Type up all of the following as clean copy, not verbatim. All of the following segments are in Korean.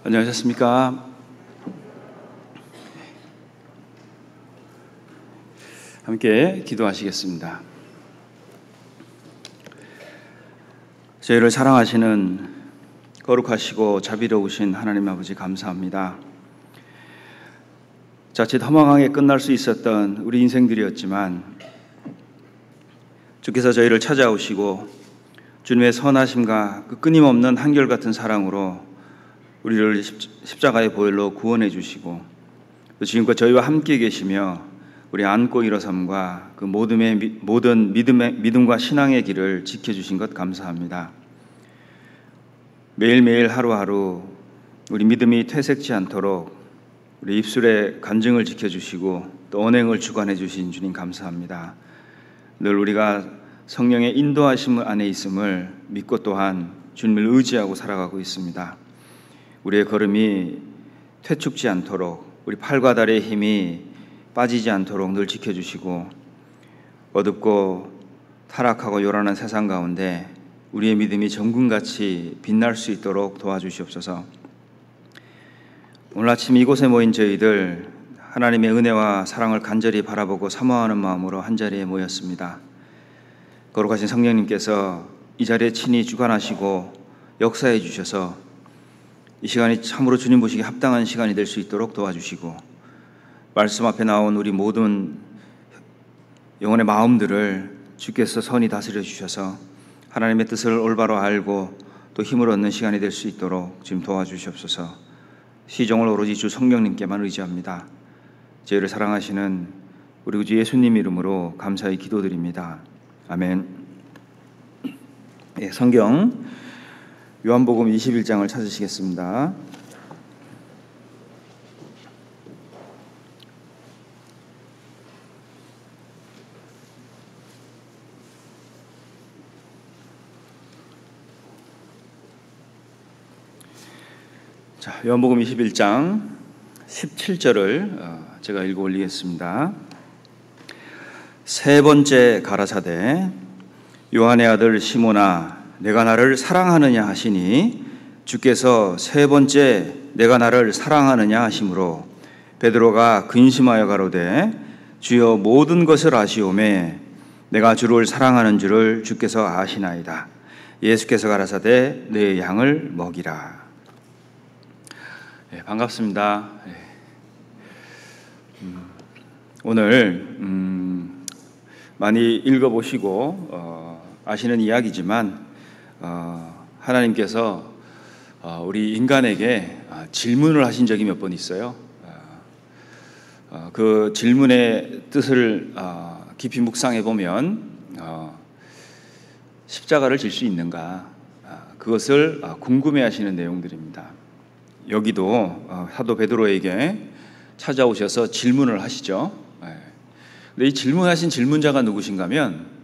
안녕하셨습니까? 함께 기도하시겠습니다. 저희를 사랑하시는 거룩하시고 자비로우신 하나님 아버지 감사합니다. 자칫 허망하게 끝날 수 있었던 우리 인생들이었지만 주께서 저희를 찾아오시고 주님의 선하심과 그 끊임없는 한결같은 사랑으로 우리를 십자가의 보혈로 구원해 주시고 또 지금껏 저희와 함께 계시며 우리 안고 일어섬과 그 모든 믿음과 신앙의 길을 지켜주신 것 감사합니다. 매일매일 하루하루 우리 믿음이 퇴색지 않도록 우리 입술의 간증을 지켜주시고 또 언행을 주관해 주신 주님 감사합니다. 늘 우리가 성령의 인도하심 안에 있음을 믿고 또한 주님을 의지하고 살아가고 있습니다. 우리의 걸음이 퇴축지 않도록 우리 팔과 다리의 힘이 빠지지 않도록 늘 지켜주시고 어둡고 타락하고 요란한 세상 가운데 우리의 믿음이 정금같이 빛날 수 있도록 도와주시옵소서. 오늘 아침 이곳에 모인 저희들 하나님의 은혜와 사랑을 간절히 바라보고 사모하는 마음으로 한자리에 모였습니다. 거룩하신 성령님께서 이 자리에 친히 주관하시고 역사해 주셔서 이 시간이 참으로 주님 보시기에 합당한 시간이 될 수 있도록 도와주시고 말씀 앞에 나온 우리 모든 영혼의 마음들을 주께서 선히 다스려 주셔서 하나님의 뜻을 올바로 알고 또 힘을 얻는 시간이 될 수 있도록 지금 도와주시옵소서. 시종을 오로지 주 성령님께만 의지합니다. 저희를 사랑하시는 우리 주 예수님 이름으로 감사히 기도드립니다. 아멘. 성경 요한복음 21장을 찾으시겠습니다. 자, 요한복음 21장 17절을 제가 읽어 올리겠습니다. 세 번째 가라사대 요한의 아들 시몬아 내가 나를 사랑하느냐 하시니 주께서 세 번째 내가 나를 사랑하느냐 하심으로 베드로가 근심하여 가로되 주여 모든 것을 아시오매 내가 주를 사랑하는 줄을 주께서 아시나이다. 예수께서 가라사대 내 양을 먹이라. 네, 반갑습니다. 네. 오늘 많이 읽어보시고 아시는 이야기지만 하나님께서 우리 인간에게 질문을 하신 적이 몇 번 있어요. 그 질문의 뜻을 깊이 묵상해 보면 십자가를 질 수 있는가 그것을 궁금해하시는 내용들입니다. 여기도 사도 베드로에게 찾아오셔서 질문을 하시죠. 근데 이 질문하신 질문자가 누구신가면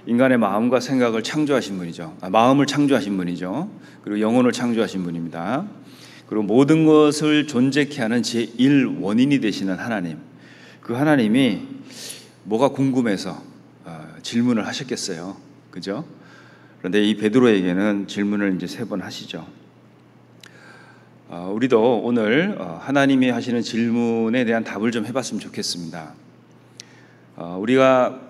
인간의 마음과 생각을 창조하신 분이죠. 마음을 창조하신 분이죠. 그리고 영혼을 창조하신 분입니다. 그리고 모든 것을 존재케 하는 제1 원인이 되시는 하나님. 그 하나님이 뭐가 궁금해서 질문을 하셨겠어요. 그죠? 그런데 이 베드로에게는 질문을 이제 3번 하시죠. 우리도 오늘 하나님이 하시는 질문에 대한 답을 좀 해봤으면 좋겠습니다. 우리가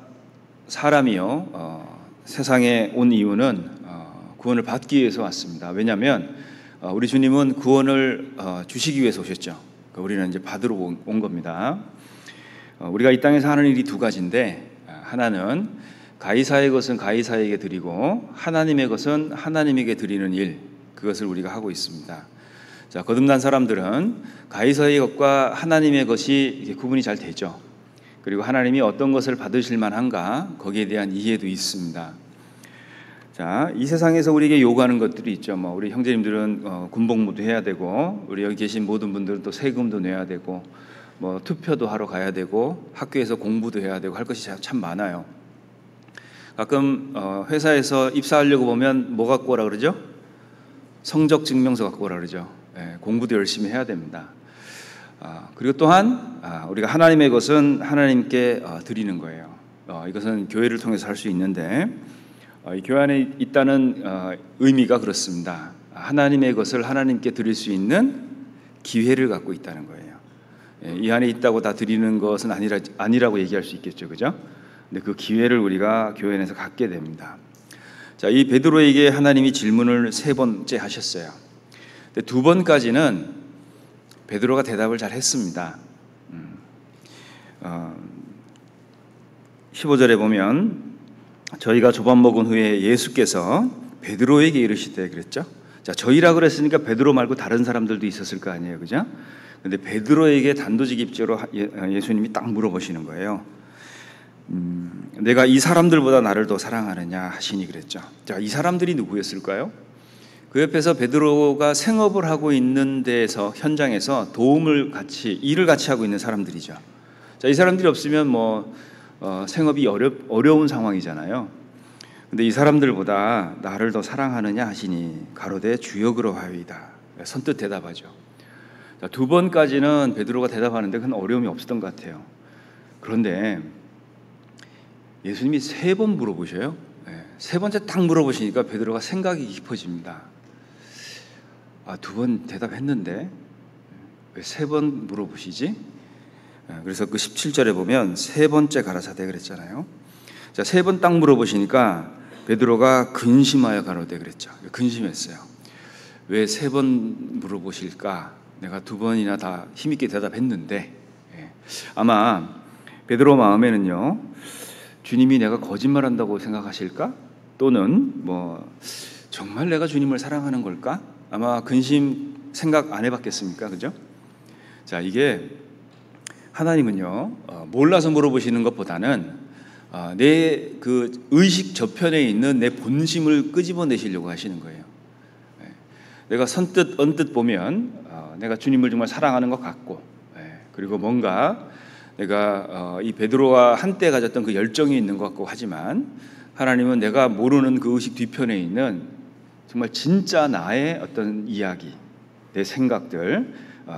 사람이요 세상에 온 이유는 구원을 받기 위해서 왔습니다. 왜냐하면 우리 주님은 구원을 주시기 위해서 오셨죠. 그러니까 우리는 이제 받으러 온 겁니다. 우리가 이 땅에서 하는 일이 두 가지인데 하나는 가이사의 것은 가이사에게 드리고 하나님의 것은 하나님에게 드리는 일, 그것을 우리가 하고 있습니다. 자, 거듭난 사람들은 가이사의 것과 하나님의 것이 이게 구분이 잘 되죠. 그리고 하나님이 어떤 것을 받으실 만한가 거기에 대한 이해도 있습니다. 자, 이 세상에서 우리에게 요구하는 것들이 있죠. 우리 형제님들은 군복무도 해야 되고 우리 여기 계신 모든 분들은 또 세금도 내야 되고 투표도 하러 가야 되고 학교에서 공부도 해야 되고 할 것이 참 많아요. 가끔 회사에서 입사하려고 보면 뭐 갖고 오라 그러죠? 성적 증명서 갖고 오라 그러죠. 공부도 열심히 해야 됩니다. 그리고 또한 우리가 하나님의 것은 하나님께 드리는 거예요. 이것은 교회를 통해서 할 수 있는데 이 교회 안에 있다는 의미가 그렇습니다. 하나님의 것을 하나님께 드릴 수 있는 기회를 갖고 있다는 거예요. 이 안에 있다고 다 드리는 것은 아니라고 얘기할 수 있겠죠, 그죠? 근데 그 기회를 우리가 교회 안에서 갖게 됩니다. 자, 이 베드로에게 하나님이 질문을 3번째 하셨어요. 근데 2번까지는 베드로가 대답을 잘 했습니다. 15절에 보면 저희가 조반 먹은 후에 예수께서 베드로에게 이르시되 그랬죠. 자, 저희라 그랬으니까 베드로 말고 다른 사람들도 있었을 거 아니에요, 그죠? 근데 베드로에게 단도직입적으로 예수님이 딱 물어보시는 거예요. 내가 이 사람들보다 나를 더 사랑하느냐 하시니 그랬죠. 자, 이 사람들이 누구였을까요? 그 옆에서 베드로가 생업을 하고 있는 데에서 현장에서 일을 같이 하고 있는 사람들이죠. 자, 이 사람들이 없으면 생업이 어려운 상황이잖아요. 근데 이 사람들보다 나를 더 사랑하느냐 하시니 가로되 주여 그러하이다. 선뜻 대답하죠. 자, 2번까지는 베드로가 대답하는데 큰 어려움이 없었던 것 같아요. 그런데 예수님이 3번 물어보셔요. 3번째 딱 물어보시니까 베드로가 생각이 깊어집니다. 2번 대답했는데 왜 3번 물어보시지? 그래서 그 17절에 보면 3번째 가라사대 그랬잖아요. 자, 3번 딱 물어보시니까 베드로가 근심하여 가로되 그랬죠. 근심했어요. 왜 3번 물어보실까? 내가 2번이나 다 힘있게 대답했는데, 아마 베드로 마음에는요, 주님이 내가 거짓말한다고 생각하실까? 또는 정말 내가 주님을 사랑하는 걸까? 아마 근심 생각 안 해봤겠습니까? 그죠? 자, 이게 하나님은요, 몰라서 물어보시는 것보다는 내 그 의식 저편에 있는 내 본심을 끄집어내시려고 하시는 거예요. 내가 언뜻 보면 내가 주님을 정말 사랑하는 것 같고, 그리고 뭔가 내가 이 베드로가 한때 가졌던 그 열정이 있는 것 같고 하지만 하나님은 내가 모르는 그 의식 뒤편에 있는 정말 진짜 나의 어떤 이야기, 내 생각들,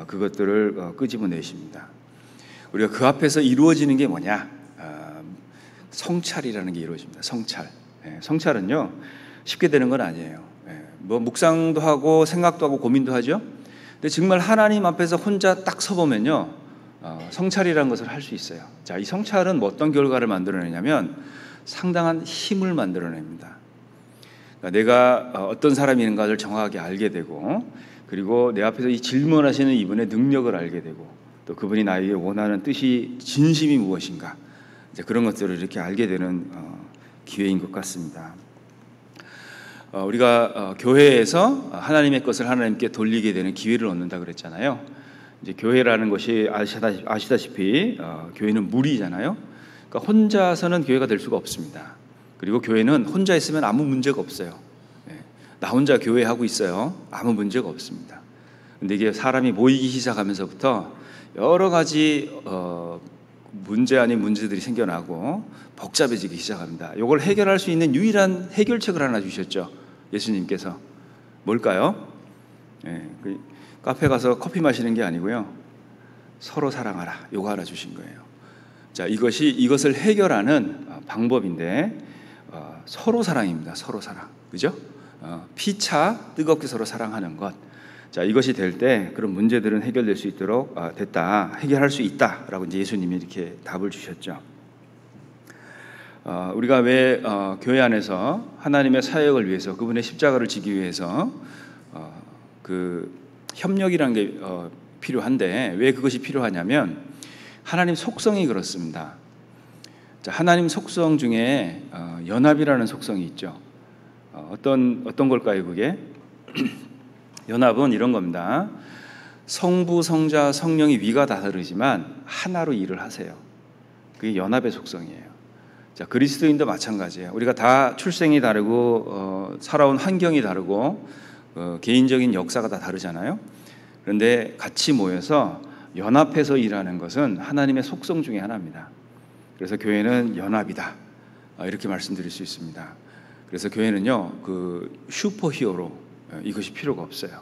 그것들을 끄집어내십니다. 우리가 그 앞에서 이루어지는 게 뭐냐? 성찰이라는 게 이루어집니다. 성찰. 성찰은요, 쉽게 되는 건 아니에요. 묵상도 하고 생각도 하고 고민도 하죠. 근데 정말 하나님 앞에서 혼자 딱 서보면요, 성찰이라는 것을 할 수 있어요. 자, 이 성찰은 어떤 결과를 만들어내냐면 상당한 힘을 만들어냅니다. 그러니까 내가 어떤 사람인가를 정확하게 알게 되고, 그리고 내 앞에서 이 질문하시는 이분의 능력을 알게 되고, 또 그분이 나에게 원하는 뜻이 진심이 무엇인가, 이제 그런 것들을 이렇게 알게 되는 기회인 것 같습니다. 우리가 교회에서 하나님의 것을 하나님께 돌리게 되는 기회를 얻는다 그랬잖아요. 이제 교회라는 것이 아시다시피 교회는 무리잖아요. 그러니까 혼자서는 교회가 될 수가 없습니다. 그리고 교회는 혼자 있으면 아무 문제가 없어요. 나 혼자 교회하고 있어요. 아무 문제가 없습니다. 근데 이게 사람이 모이기 시작하면서부터 여러 가지 문제 아닌 문제들이 생겨나고 복잡해지기 시작합니다. 이걸 해결할 수 있는 유일한 해결책을 하나 주셨죠. 예수님께서. 뭘까요? 카페 가서 커피 마시는 게 아니고요, 서로 사랑하라. 이거 하나 주신 거예요. 자, 이것을 해결하는 방법인데 서로 사랑입니다. 서로 사랑. 그죠? 피차 뜨겁게 서로 사랑하는 것. 자, 이것이 될 때 그런 문제들은 해결될 수 있도록 해결할 수 있다라고 이제 예수님이 이렇게 답을 주셨죠. 우리가 왜 교회 안에서 하나님의 사역을 위해서, 그분의 십자가를 지기 위해서 그 협력이라는 게 필요한데, 왜 그것이 필요하냐면 하나님 속성이 그렇습니다. 자, 하나님 속성 중에 연합이라는 속성이 있죠. 어떤 걸까요, 그게? 연합은 이런 겁니다. 성부, 성자, 성령이 위가 다 다르지만 하나로 일을 하세요. 그게 연합의 속성이에요. 자, 그리스도인도 마찬가지예요. 우리가 다 출생이 다르고 살아온 환경이 다르고 개인적인 역사가 다 다르잖아요. 그런데 같이 모여서 연합해서 일하는 것은 하나님의 속성 중에 하나입니다. 그래서 교회는 연합이다, 이렇게 말씀드릴 수 있습니다. 그래서 교회는요, 그 슈퍼히어로, 이것이 필요가 없어요.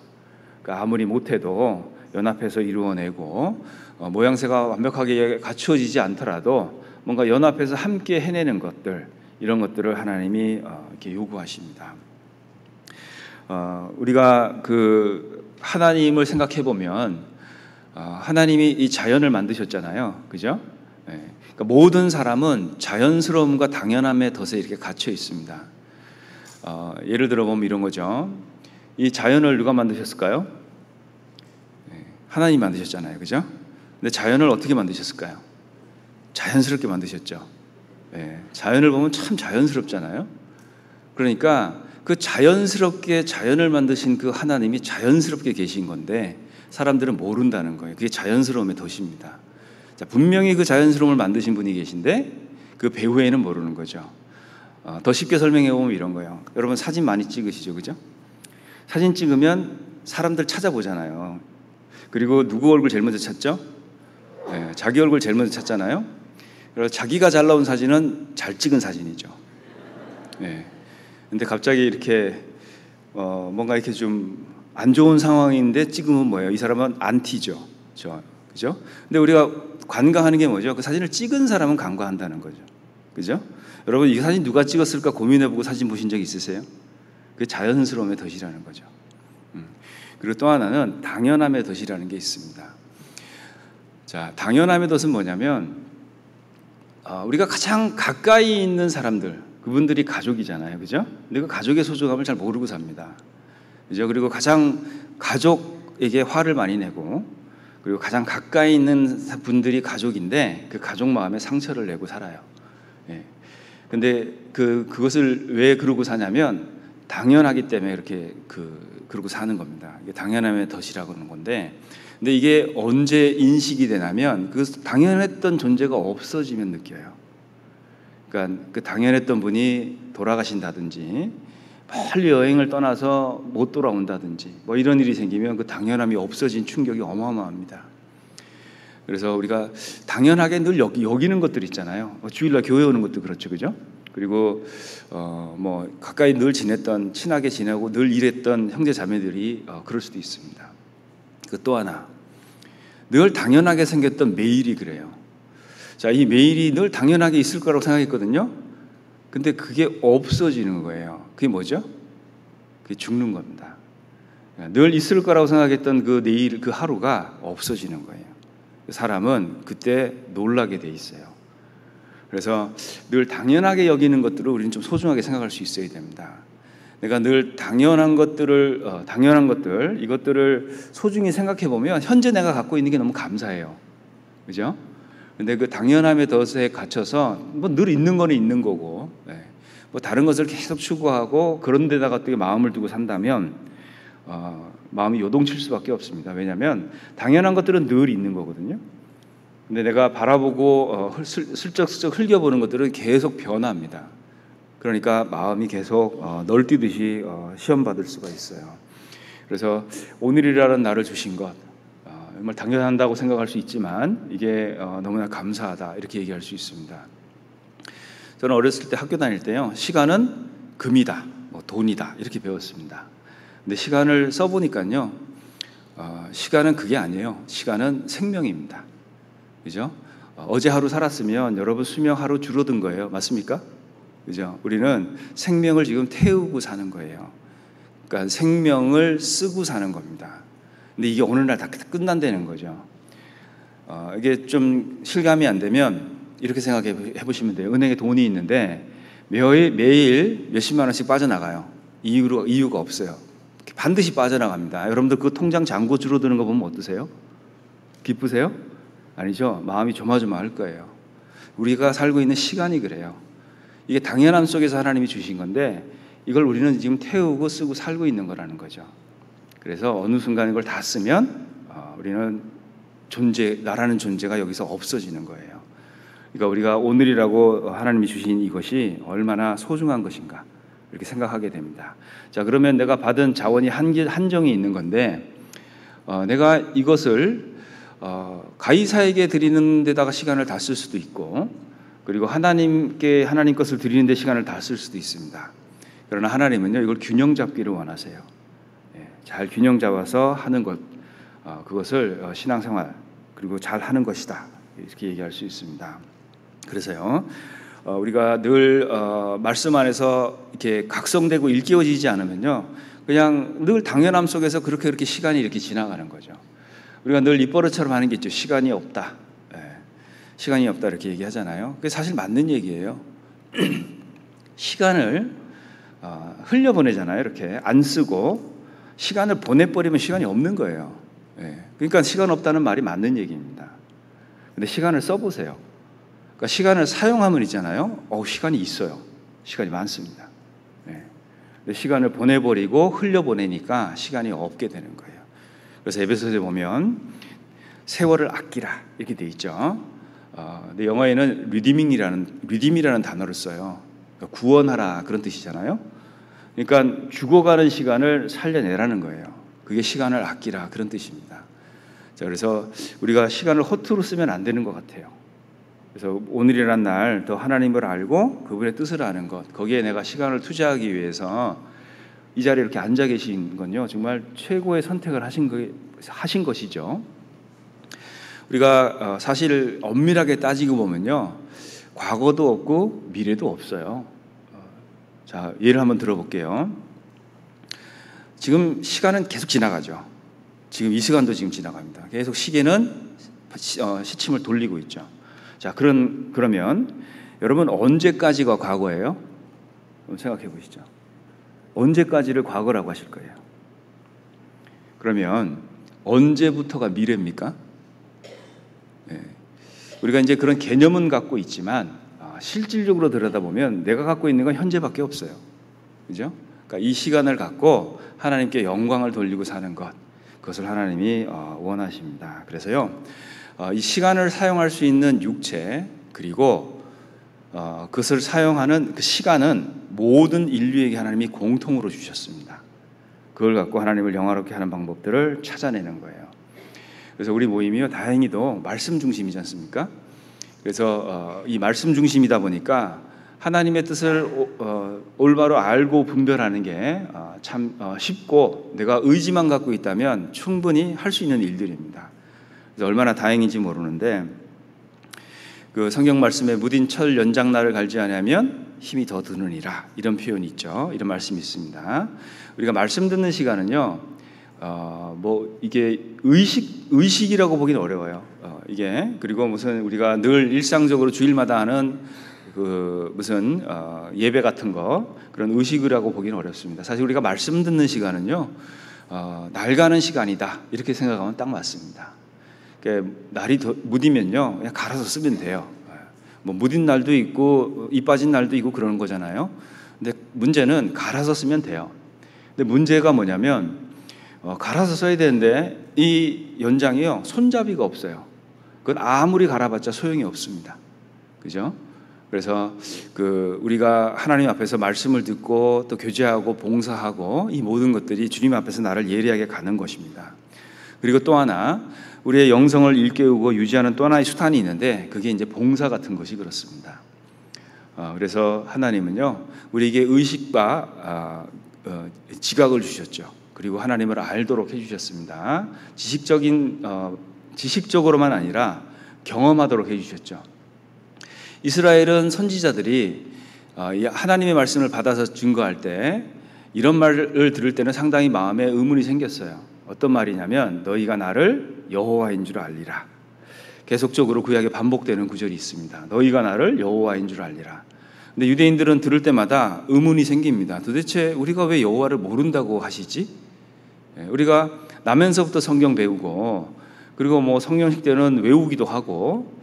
그러니까 아무리 못해도 연합해서 이루어내고 모양새가 완벽하게 갖추어지지 않더라도 뭔가 연합해서 함께 해내는 것들, 이런 것들을 하나님이 이렇게 요구하십니다. 우리가 그 하나님을 생각해 보면 하나님이 이 자연을 만드셨잖아요. 그죠? 그러니까 모든 사람은 자연스러움과 당연함의 덫에 이렇게 갇혀 있습니다. 예를 들어 보면 이런 거죠. 이 자연을 누가 만드셨을까요? 하나님이 만드셨잖아요. 그죠? 근데 자연을 어떻게 만드셨을까요? 자연스럽게 만드셨죠. 자연을 보면 참 자연스럽잖아요. 그러니까 그 자연스럽게 자연을 만드신 그 하나님이 자연스럽게 계신 건데 사람들은 모른다는 거예요. 그게 자연스러움의 덫입니다. 자, 분명히 그 자연스러움을 만드신 분이 계신데 그 배후에는 모르는 거죠. 더 쉽게 설명해 보면 이런 거예요. 여러분 사진 많이 찍으시죠, 그죠? 사진 찍으면 사람들 찾아보잖아요. 그리고 누구 얼굴 제일 먼저 찾죠? 자기 얼굴 제일 먼저 찾잖아요. 그래서 자기가 잘 나온 사진은 잘 찍은 사진이죠. 근데 갑자기 이렇게 뭔가 이렇게 좀 안 좋은 상황인데 찍으면 뭐예요? 이 사람은 안티죠. 그죠? 근데 우리가 관광하는 게 뭐죠? 그 사진을 찍은 사람은 관광한다는 거죠. 그죠? 여러분 이 사진 누가 찍었을까 고민해보고 사진 보신 적 있으세요? 그게 자연스러움의 덫이라는 거죠. 그리고 또 하나는 당연함의 덫이라는 게 있습니다. 자, 당연함의 덫은 뭐냐면 우리가 가장 가까이 있는 사람들, 그분들이 가족이잖아요. 그죠? 근데 그 가족의 소중함을 잘 모르고 삽니다. 그죠? 그리고 가장 가족에게 화를 많이 내고 그리고 가장 가까이 있는 분들이 가족인데 그 가족 마음에 상처를 내고 살아요. 근데 그것을 왜 그러고 사냐면 당연하기 때문에 그렇게 그러고 사는 겁니다. 이게 당연함의 덫이라고 하는 건데, 근데 이게 언제 인식이 되냐면 그 당연했던 존재가 없어지면 느껴요. 그러니까 그 당연했던 분이 돌아가신다든지 멀리 여행을 떠나서 못 돌아온다든지 뭐 이런 일이 생기면 그 당연함이 없어진 충격이 어마어마합니다. 그래서 우리가 당연하게 늘 여기는 것들 있잖아요. 주일날 교회 오는 것도 그렇죠, 그죠? 그리고 뭐 가까이 늘 지냈던, 친하게 지내고 늘 일했던 형제 자매들이 그럴 수도 있습니다. 그 또 하나, 늘 당연하게 생겼던 매일이 그래요. 자, 이 매일이 늘 당연하게 있을 거라고 생각했거든요. 근데 그게 없어지는 거예요. 그게 뭐죠? 그게 죽는 겁니다. 늘 있을 거라고 생각했던 그 내일, 그 하루가 없어지는 거예요. 사람은 그때 놀라게 돼 있어요. 그래서 늘 당연하게 여기는 것들을 우리는 좀 소중하게 생각할 수 있어야 됩니다. 내가 늘 당연한 것들, 이것들을 소중히 생각해 보면 현재 내가 갖고 있는 게 너무 감사해요. 그죠? 근데 그 당연함의 덫에 갇혀서 뭐 늘 있는 거는 있는 거고, 뭐 다른 것을 계속 추구하고 그런 데다가 또 마음을 두고 산다면 마음이 요동칠 수밖에 없습니다. 왜냐하면 당연한 것들은 늘 있는 거거든요. 근데 내가 바라보고 슬쩍슬쩍 흘겨보는 것들은 계속 변합니다. 그러니까 마음이 계속 널뛰듯이 시험받을 수가 있어요. 그래서 오늘이라는 날을 주신 것 정말 당연한다고 생각할 수 있지만 이게 너무나 감사하다 이렇게 얘기할 수 있습니다. 저는 어렸을 때 학교 다닐 때요, 시간은 금이다, 뭐 돈이다 이렇게 배웠습니다. 근데 시간을 써보니까요, 시간은 그게 아니에요. 시간은 생명입니다. 그죠? 어제 하루 살았으면 여러분 수명 하루 줄어든 거예요. 맞습니까? 그죠? 우리는 생명을 지금 태우고 사는 거예요. 그러니까 생명을 쓰고 사는 겁니다. 근데 이게 오늘날 다 끝난다는 거죠. 이게 좀 실감이 안 되면 이렇게 생각해 보시면 돼요. 은행에 돈이 있는데 매일 몇십만 원씩 빠져나가요. 이유가 없어요. 반드시 빠져나갑니다. 여러분들 그 통장 잔고 줄어드는 거 보면 어떠세요? 기쁘세요? 아니죠. 마음이 조마조마할 거예요. 우리가 살고 있는 시간이 그래요. 이게 당연함 속에서 하나님이 주신 건데 이걸 우리는 지금 태우고 쓰고 살고 있는 거라는 거죠. 그래서 어느 순간 이걸 다 쓰면 우리는 나라는 존재가 여기서 없어지는 거예요. 그러니까 우리가 오늘이라고 하나님이 주신 이것이 얼마나 소중한 것인가 이렇게 생각하게 됩니다. 자, 그러면 내가 받은 자원이 한정이 있는 건데 내가 이것을 가이사에게 드리는 데다가 시간을 다 쓸 수도 있고 그리고 하나님 것을 드리는 데 시간을 다 쓸 수도 있습니다. 그러나 하나님은요, 이걸 균형 잡기를 원하세요. 잘 균형 잡아서 하는 것, 그것을 신앙생활 그리고 잘 하는 것이다 이렇게 얘기할 수 있습니다. 그래서요, 우리가 늘 말씀 안에서 이렇게 각성되고 일깨워지지 않으면요, 그냥 늘 당연함 속에서 그렇게 시간이 이렇게 지나가는 거죠. 우리가 늘 입버릇처럼 하는 게 있죠. 시간이 없다. 예, 시간이 없다 이렇게 얘기하잖아요. 그게 사실 맞는 얘기예요. 시간을 흘려보내잖아요. 이렇게 안 쓰고 시간을 보내버리면 시간이 없는 거예요. 예, 그러니까 시간 없다는 말이 맞는 얘기입니다. 근데 시간을 써보세요. 그러니까 시간을 사용하면 있잖아요. 시간이 있어요. 시간이 많습니다. 예, 근데 시간을 보내버리고 흘려보내니까 시간이 없게 되는 거예요. 그래서 에베소서에 보면 세월을 아끼라 이렇게 돼 있죠. 근데 영어에는 리딤이라는 단어를 써요. 그러니까 구원하라 그런 뜻이잖아요. 그러니까 죽어가는 시간을 살려내라는 거예요. 그게 시간을 아끼라 그런 뜻입니다. 자, 그래서 우리가 시간을 허투루 쓰면 안 되는 것 같아요. 그래서 오늘이란 날 더 하나님을 알고 그분의 뜻을 아는 것, 거기에 내가 시간을 투자하기 위해서 이 자리에 이렇게 앉아 계신 건요, 정말 최고의 선택을 하신 것이죠. 우리가 사실 엄밀하게 따지고 보면요, 과거도 없고 미래도 없어요. 자, 예를 한번 들어볼게요. 지금 시간은 계속 지나가죠. 지금 이 시간도 지금 지나갑니다. 계속 시계는 시침을 돌리고 있죠. 자, 그러면 여러분 언제까지가 과거예요? 한번 생각해 보시죠. 언제까지를 과거라고 하실 거예요? 그러면 언제부터가 미래입니까? 네. 우리가 이제 그런 개념은 갖고 있지만 실질적으로 들여다보면 내가 갖고 있는 건 현재밖에 없어요. 그죠? 그러니까 이 시간을 갖고 하나님께 영광을 돌리고 사는 것, 그것을 하나님이 원하십니다. 그래서요, 이 시간을 사용할 수 있는 육체, 그리고 그것을 사용하는 그 시간은 모든 인류에게 하나님이 공통으로 주셨습니다. 그걸 갖고 하나님을 영화롭게 하는 방법들을 찾아내는 거예요. 그래서 우리 모임이요, 다행히도 말씀 중심이지 않습니까? 그래서 이 말씀 중심이다 보니까 하나님의 뜻을 올바로 알고 분별하는 게 참 쉽고, 내가 의지만 갖고 있다면 충분히 할 수 있는 일들입니다. 그래서 얼마나 다행인지 모르는데, 그 성경 말씀에 무딘 철 연장날을 갈지 아니하면 힘이 더 드느니라, 이런 표현이 있죠. 이런 말씀이 있습니다. 우리가 말씀 듣는 시간은요, 이게 의식이라고 보기는 어려워요. 이게, 그리고 무슨 우리가 늘 일상적으로 주일마다 하는 무슨 예배 같은 거, 그런 의식이라고 보기는 어렵습니다. 사실 우리가 말씀 듣는 시간은요, 날 가는 시간이다 이렇게 생각하면 딱 맞습니다. 그러니까 날이 더 무디면요, 그냥 갈아서 쓰면 돼요. 무딘 날도 있고 이 빠진 날도 있고 그러는 거잖아요. 근데 문제는 갈아서 쓰면 돼요. 근데 문제가 뭐냐면 갈아서 써야 되는데 이 연장이요, 손잡이가 없어요. 그건 아무리 갈아봤자 소용이 없습니다. 그죠? 그래서 우리가 하나님 앞에서 말씀을 듣고 또 교제하고 봉사하고 이 모든 것들이 주님 앞에서 나를 예리하게 가는 것입니다. 그리고 또 하나, 우리의 영성을 일깨우고 유지하는 또 하나의 수단이 있는데, 그게 이제 봉사 같은 것이 그렇습니다. 그래서 하나님은요, 우리에게 의식과 지각을 주셨죠. 그리고 하나님을 알도록 해주셨습니다. 지식적으로만 아니라 경험하도록 해주셨죠. 이스라엘은 선지자들이 하나님의 말씀을 받아서 증거할 때 이런 말을 들을 때는 상당히 마음에 의문이 생겼어요. 어떤 말이냐면, 너희가 나를 여호와인 줄 알리라. 계속적으로 구약에 반복되는 구절이 있습니다. 너희가 나를 여호와인 줄 알리라. 근데 유대인들은 들을 때마다 의문이 생깁니다. 도대체 우리가 왜 여호와를 모른다고 하시지? 우리가 나면서부터 성경 배우고, 그리고 성령식 때는 외우기도 하고,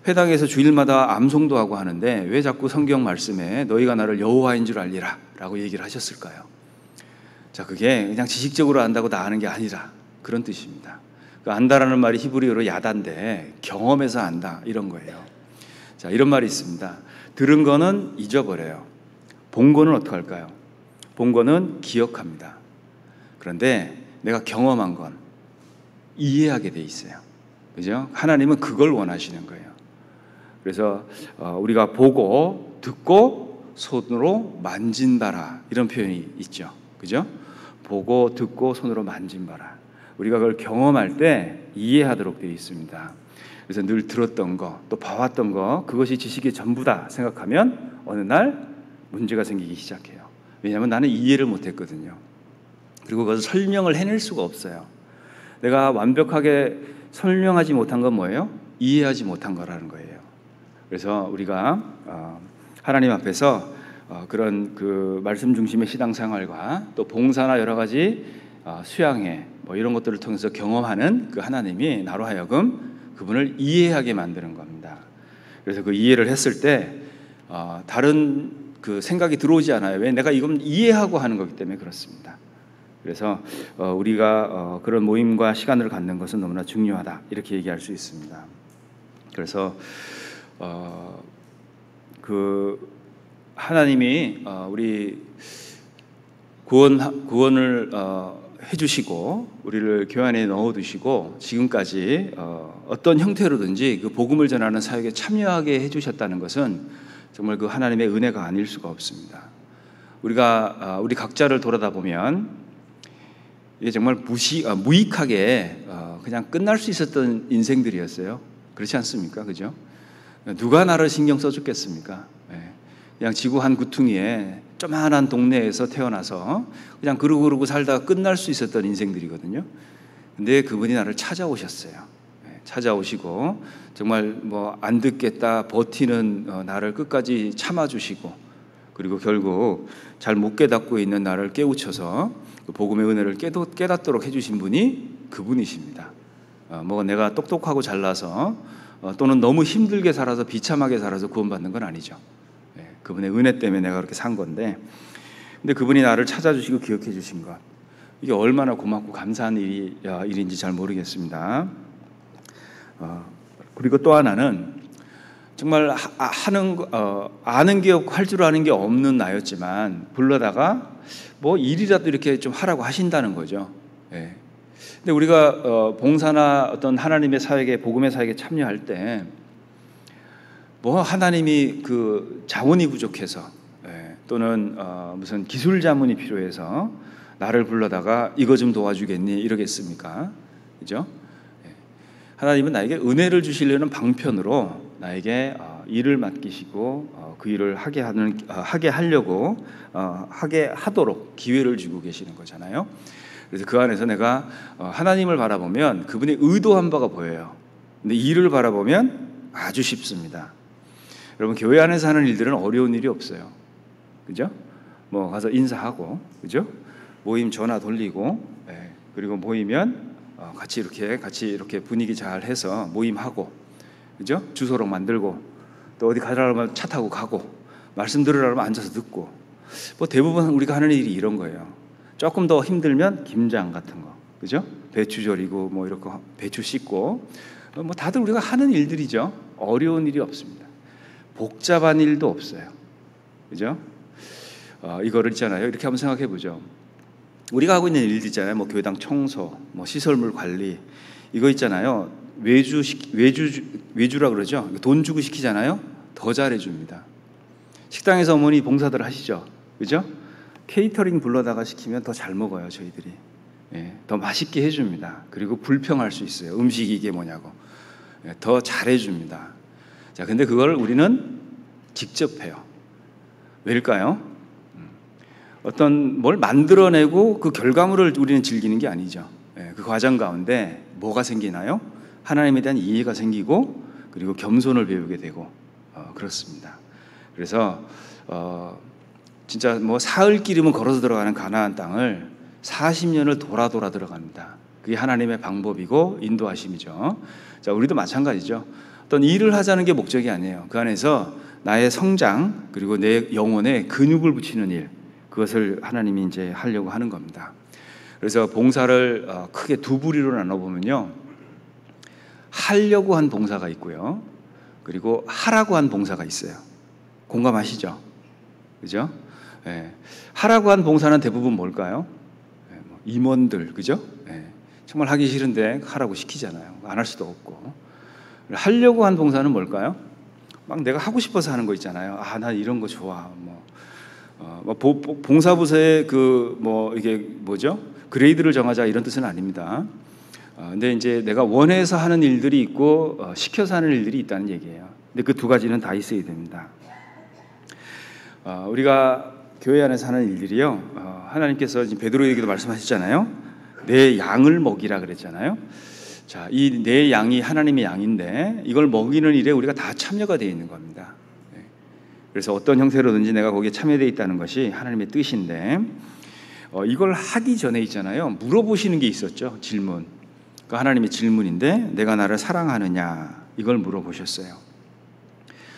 회당에서 주일마다 암송도 하고 하는데 왜 자꾸 성경 말씀에 너희가 나를 여호와인 줄 알리라 라고 얘기를 하셨을까요? 자, 그게 그냥 지식적으로 안다고 다 아는 게 아니라 그런 뜻입니다. 안다라는 말이 히브리어로 야단데 경험해서 안다, 이런 거예요. 자, 이런 말이 있습니다. 들은 거는 잊어버려요. 본 거는 어떻게 할까요? 본 거는 기억합니다. 그런데 내가 경험한 건 이해하게 돼 있어요. 그죠? 하나님은 그걸 원하시는 거예요. 그래서 우리가 보고 듣고 손으로 만진바라, 이런 표현이 있죠. 그죠? 보고 듣고 손으로 만진바라. 우리가 그걸 경험할 때 이해하도록 되어 있습니다. 그래서 늘 들었던 거, 또 봐왔던 거, 그것이 지식의 전부다 생각하면 어느 날 문제가 생기기 시작해요. 왜냐하면 나는 이해를 못했거든요. 그리고 그것을 설명을 해낼 수가 없어요. 내가 완벽하게 설명하지 못한 건 뭐예요? 이해하지 못한 거라는 거예요. 그래서 우리가 하나님 앞에서 그런 그 말씀 중심의 신앙생활과 또 봉사나 여러 가지 수양회 뭐 이런 것들을 통해서 경험하는 그 하나님이 나로 하여금 그분을 이해하게 만드는 겁니다. 그래서 그 이해를 했을 때 다른 그 생각이 들어오지 않아요. 왜? 내가 이건 이해하고 하는 거기 때문에 그렇습니다. 그래서 우리가 그런 모임과 시간을 갖는 것은 너무나 중요하다 이렇게 얘기할 수 있습니다. 그래서 그 하나님이 우리 구원을 해주시고 우리를 교회 안에 넣어두시고 지금까지 어떤 형태로든지 그 복음을 전하는 사역에 참여하게 해주셨다는 것은 정말 그 하나님의 은혜가 아닐 수가 없습니다. 우리가 우리 각자를 돌아다 보면 이게 정말 무익하게 그냥 끝날 수 있었던 인생들이었어요. 그렇지 않습니까? 그죠? 누가 나를 신경 써줬겠습니까? 그냥 지구 한 구퉁이에 조만한 동네에서 태어나서 그냥 그러고 살다가 끝날 수 있었던 인생들이거든요. 근데 그분이 나를 찾아오셨어요. 찾아오시고 정말 뭐 안 듣겠다 버티는 나를 끝까지 참아주시고 그리고 결국 잘 못 깨닫고 있는 나를 깨우쳐서 그 복음의 은혜를 깨닫도록 해주신 분이 그분이십니다. 뭐 내가 똑똑하고 잘나서 또는 너무 힘들게 살아서 비참하게 살아서 구원받는 건 아니죠. 그분의 은혜 때문에 내가 그렇게 산 건데, 근데 그분이 나를 찾아주시고 기억해 주신 것, 이게 얼마나 고맙고 감사한 일인지 잘 모르겠습니다. 그리고 또 하나는 정말 아는 게 없고 할 줄 아는 게 없는 나였지만 불러다가 뭐 일이라도 이렇게 좀 하라고 하신다는 거죠. 근데 우리가 봉사나 어떤 하나님의 사역에 복음의 사역에 참여할 때 뭐 하나님이 그 자원이 부족해서 또는 무슨 기술 자문이 필요해서 나를 불러다가 이거 좀 도와주겠니 이러겠습니까? 그죠? 하나님은 나에게 은혜를 주시려는 방편으로 나에게 일을 맡기시고 그 일을 하게 하려고 하게 하도록 기회를 주고 계시는 거잖아요. 그래서 그 안에서 내가 하나님을 바라보면 그분의 의도한 바가 보여요. 근데 일을 바라보면 아주 쉽습니다. 여러분, 교회 안에서 하는 일들은 어려운 일이 없어요. 그죠? 뭐 가서 인사하고, 그죠? 모임 전화 돌리고, 그리고 모이면 같이 이렇게 분위기 잘 해서 모임하고, 그죠? 주소록 만들고, 또 어디 가려면 차 타고 가고, 말씀 들으려면 앉아서 듣고, 뭐 대부분 우리가 하는 일이 이런 거예요. 조금 더 힘들면 김장 같은 거, 그죠? 배추 절이고, 뭐 이렇게 배추 씻고, 뭐 다들 우리가 하는 일들이죠. 어려운 일이 없습니다. 복잡한 일도 없어요. 그죠? 이거를 있잖아요. 이렇게 한번 생각해 보죠. 우리가 하고 있는 일들 있잖아요. 뭐 교회당 청소, 뭐 시설물 관리, 이거 있잖아요. 외주라 그러죠. 돈 주고 시키잖아요. 더 잘해 줍니다. 식당에서 어머니 봉사들 하시죠. 그죠? 케이터링 불러다가 시키면 더 잘 먹어요, 저희들이. 더 맛있게 해줍니다. 그리고 불평할 수 있어요. 음식이 이게 뭐냐고. 더 잘해줍니다. 자, 근데 그걸 우리는 직접 해요. 왜일까요? 어떤 뭘 만들어내고 그 결과물을 우리는 즐기는 게 아니죠. 그 과정 가운데 뭐가 생기나요? 하나님에 대한 이해가 생기고 그리고 겸손을 배우게 되고 그렇습니다. 그래서 진짜 뭐 사흘 길이면 걸어서 들어가는 가나안 땅을 40년을 돌아 들어갑니다. 그게 하나님의 방법이고 인도하심이죠. 자, 우리도 마찬가지죠. 어떤 일을 하자는 게 목적이 아니에요. 그 안에서 나의 성장 그리고 내 영혼에 근육을 붙이는 일, 그것을 하나님이 이제 하려고 하는 겁니다. 그래서 봉사를 크게 두 부류로 나눠보면요, 하려고 한 봉사가 있고요, 그리고 하라고 한 봉사가 있어요. 공감하시죠? 그죠? 하라고 한 봉사는 대부분 뭘까요? 임원들, 그죠? 정말 하기 싫은데 하라고 시키잖아요. 안 할 수도 없고. 하려고 한 봉사는 뭘까요? 막 내가 하고 싶어서 하는 거 있잖아요. 나 이런 거 좋아. 봉사부서의 이게 뭐죠? 그레이드를 정하자 이런 뜻은 아닙니다. 근데 이제 내가 원해서 하는 일들이 있고 시켜서 하는 일들이 있다는 얘기예요. 근데 그 두 가지는 다 있어야 됩니다. 우리가 교회 안에서 하는 일들이요, 하나님께서 지금 베드로에게도 말씀하셨잖아요. 내 양을 먹이라 그랬잖아요. 자, 이 내 양이 하나님의 양인데 이걸 먹이는 일에 우리가 다 참여가 되어 있는 겁니다. 그래서 어떤 형태로든지 내가 거기에 참여되어 있다는 것이 하나님의 뜻인데, 이걸 하기 전에 있잖아요, 물어보시는 게 있었죠. 질문. 그 하나님의 질문인데, 내가 나를 사랑하느냐, 이걸 물어보셨어요.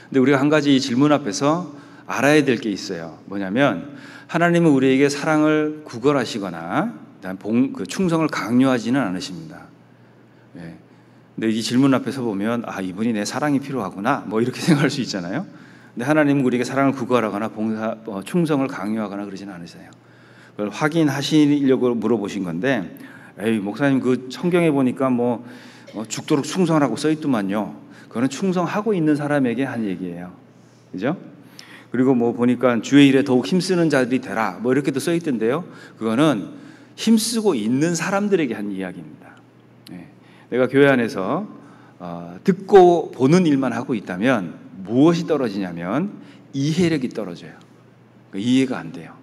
근데 우리가 한 가지 이 질문 앞에서 알아야 될 게 있어요. 뭐냐면 하나님은 우리에게 사랑을 구걸하시거나 그 충성을 강요하지는 않으십니다. 근데 이 질문 앞에서 보면 이분이 내 사랑이 필요하구나, 뭐 이렇게 생각할 수 있잖아요. 근데 하나님은 우리에게 사랑을 구걸하거나 충성을 강요하거나 그러지는 않으세요. 그걸 확인하시려고 물어보신 건데, 목사님 그 성경에 보니까 죽도록 충성하라고 써 있더만요. 그거는 충성하고 있는 사람에게 한 얘기예요. 그죠? 그리고 보니까 주의 일에 더욱 힘쓰는 자들이 되라, 이렇게도 써 있던데요. 그거는 힘쓰고 있는 사람들에게 한 이야기입니다. 내가 교회 안에서 듣고 보는 일만 하고 있다면 무엇이 떨어지냐면 이해력이 떨어져요. 이해가 안 돼요.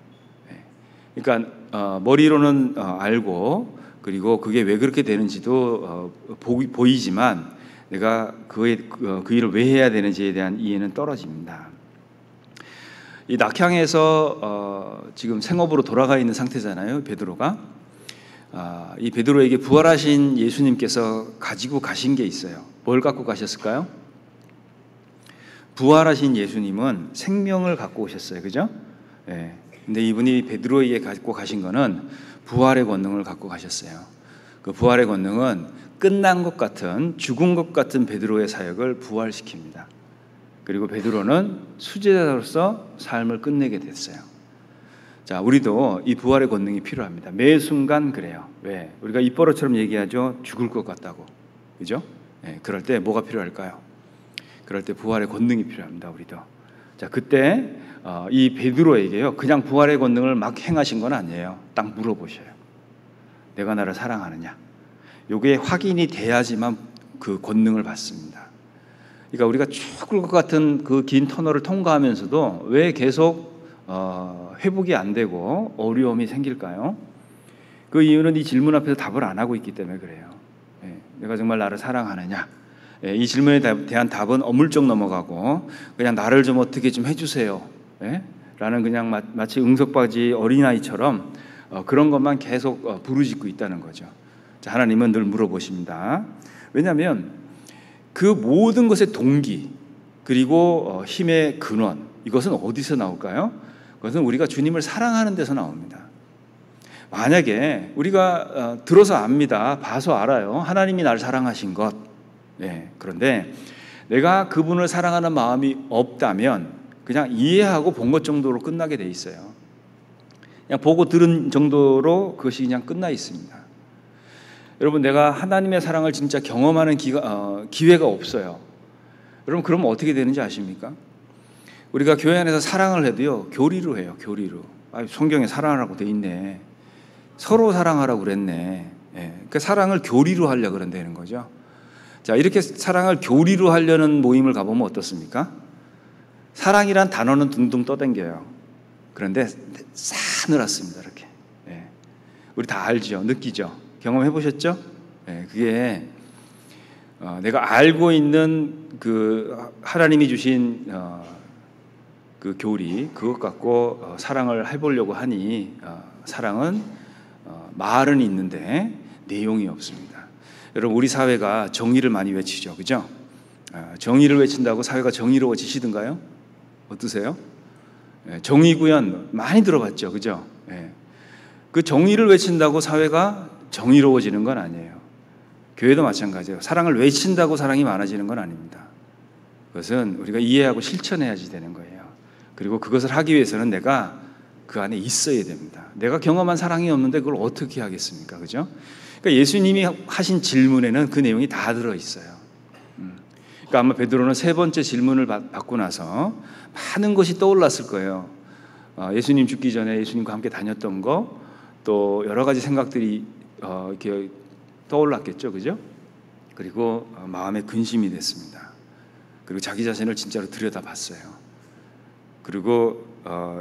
그러니까 머리로는 알고, 그리고 그게 왜 그렇게 되는지도 보이지만 내가 그 일을 왜 해야 되는지에 대한 이해는 떨어집니다. 이 낙향에서 지금 생업으로 돌아가 있는 상태잖아요, 베드로가. 이 베드로에게 부활하신 예수님께서 가지고 가신 게 있어요. 뭘 갖고 가셨을까요? 부활하신 예수님은 생명을 갖고 오셨어요. 그죠? 근데 이분이 베드로에게 갖고 가신 거는 부활의 권능을 갖고 가셨어요. 그 부활의 권능은 끝난 것 같은, 죽은 것 같은 베드로의 사역을 부활시킵니다. 그리고 베드로는 수제자로서 삶을 끝내게 됐어요. 자, 우리도 이 부활의 권능이 필요합니다. 매 순간 그래요. 왜? 우리가 입버릇처럼 얘기하죠. 죽을 것 같다고. 그죠? 그럴 때 뭐가 필요할까요? 그럴 때 부활의 권능이 필요합니다. 우리도. 자, 그때 이 베드로에게요, 그냥 부활의 권능을 막 행하신 건 아니에요. 딱 물어보셔요. 내가 나를 사랑하느냐? 요게 확인이 돼야지만 그 권능을 받습니다. 그러니까 우리가 죽을 것 같은 그 긴 터널을 통과하면서도 왜 계속 회복이 안 되고 어려움이 생길까요? 그 이유는 이 질문 앞에서 답을 안 하고 있기 때문에 그래요. 내가 정말 나를 사랑하느냐? 이 질문에 대한 답은 어물쩍 넘어가고 그냥 나를 좀 어떻게 좀 해주세요, 라는 그냥 마치 응석바지 어린아이처럼 그런 것만 계속 부르짖고 있다는 거죠. 자, 하나님은 늘 물어보십니다. 왜냐하면 그 모든 것의 동기, 그리고 힘의 근원, 이것은 어디서 나올까요? 그것은 우리가 주님을 사랑하는 데서 나옵니다. 만약에 우리가 들어서 압니다. 봐서 알아요. 하나님이 나를 사랑하신 것. 그런데 내가 그분을 사랑하는 마음이 없다면 그냥 이해하고 본 것 정도로 끝나게 돼 있어요. 그냥 보고 들은 정도로 그것이 그냥 끝나 있습니다. 여러분, 내가 하나님의 사랑을 진짜 경험하는 기회가 없어요. 여러분, 그러면 어떻게 되는지 아십니까? 우리가 교회 안에서 사랑을 해도요, 교리로 해요. 교리로. 성경에 사랑하라고 돼 있네. 서로 사랑하라고 그랬네. 그 사랑을 교리로 하려고 그런다는 거죠. 자, 이렇게 사랑을 교리로 하려는 모임을 가보면 어떻습니까? 사랑이란 단어는 둥둥 떠댕겨요. 그런데 싸늘했습니다. 이렇게. 우리 다 알죠? 느끼죠? 경험해 보셨죠? 그게 내가 알고 있는 그 하나님이 주신 그 교리, 그것 갖고 사랑을 해보려고 하니 사랑은 말은 있는데 내용이 없습니다. 여러분, 우리 사회가 정의를 많이 외치죠, 그죠? 정의를 외친다고 사회가 정의로워지시던가요? 어떠세요? 정의 구현 많이 들어봤죠, 그죠? 그 정의를 외친다고 사회가 정의로워지는 건 아니에요. 교회도 마찬가지예요. 사랑을 외친다고 사랑이 많아지는 건 아닙니다. 그것은 우리가 이해하고 실천해야지 되는 거예요. 그리고 그것을 하기 위해서는 내가 그 안에 있어야 됩니다. 내가 경험한 사랑이 없는데 그걸 어떻게 하겠습니까? 그죠? 그러니까 예수님이 하신 질문에는 그 내용이 다 들어있어요. 그러니까 아마 베드로는 세 번째 질문을 받고 나서 많은 것이 떠올랐을 거예요. 예수님 죽기 전에 예수님과 함께 다녔던 거, 또 여러 가지 생각들이 이렇게 떠올랐겠죠, 그죠? 그리고 마음에 근심이 됐습니다. 그리고 자기 자신을 진짜로 들여다봤어요. 그리고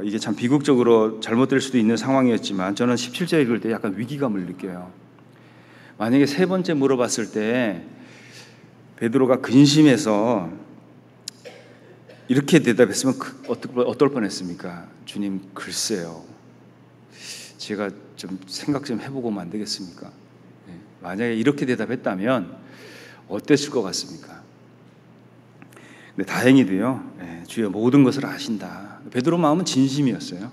이게 참 비극적으로 잘못될 수도 있는 상황이었지만 저는 17절 읽을 때 약간 위기감을 느껴요. 만약에 세 번째 물어봤을 때 베드로가 근심해서 이렇게 대답했으면 어떨 뻔했습니까? 주님, 글쎄요, 제가 좀 생각 좀 해보고 안 되겠습니까? 만약에 이렇게 대답했다면 어땠을 것 같습니까? 근데 다행히도요, 주여 모든 것을 아신다. 베드로 마음은 진심이었어요.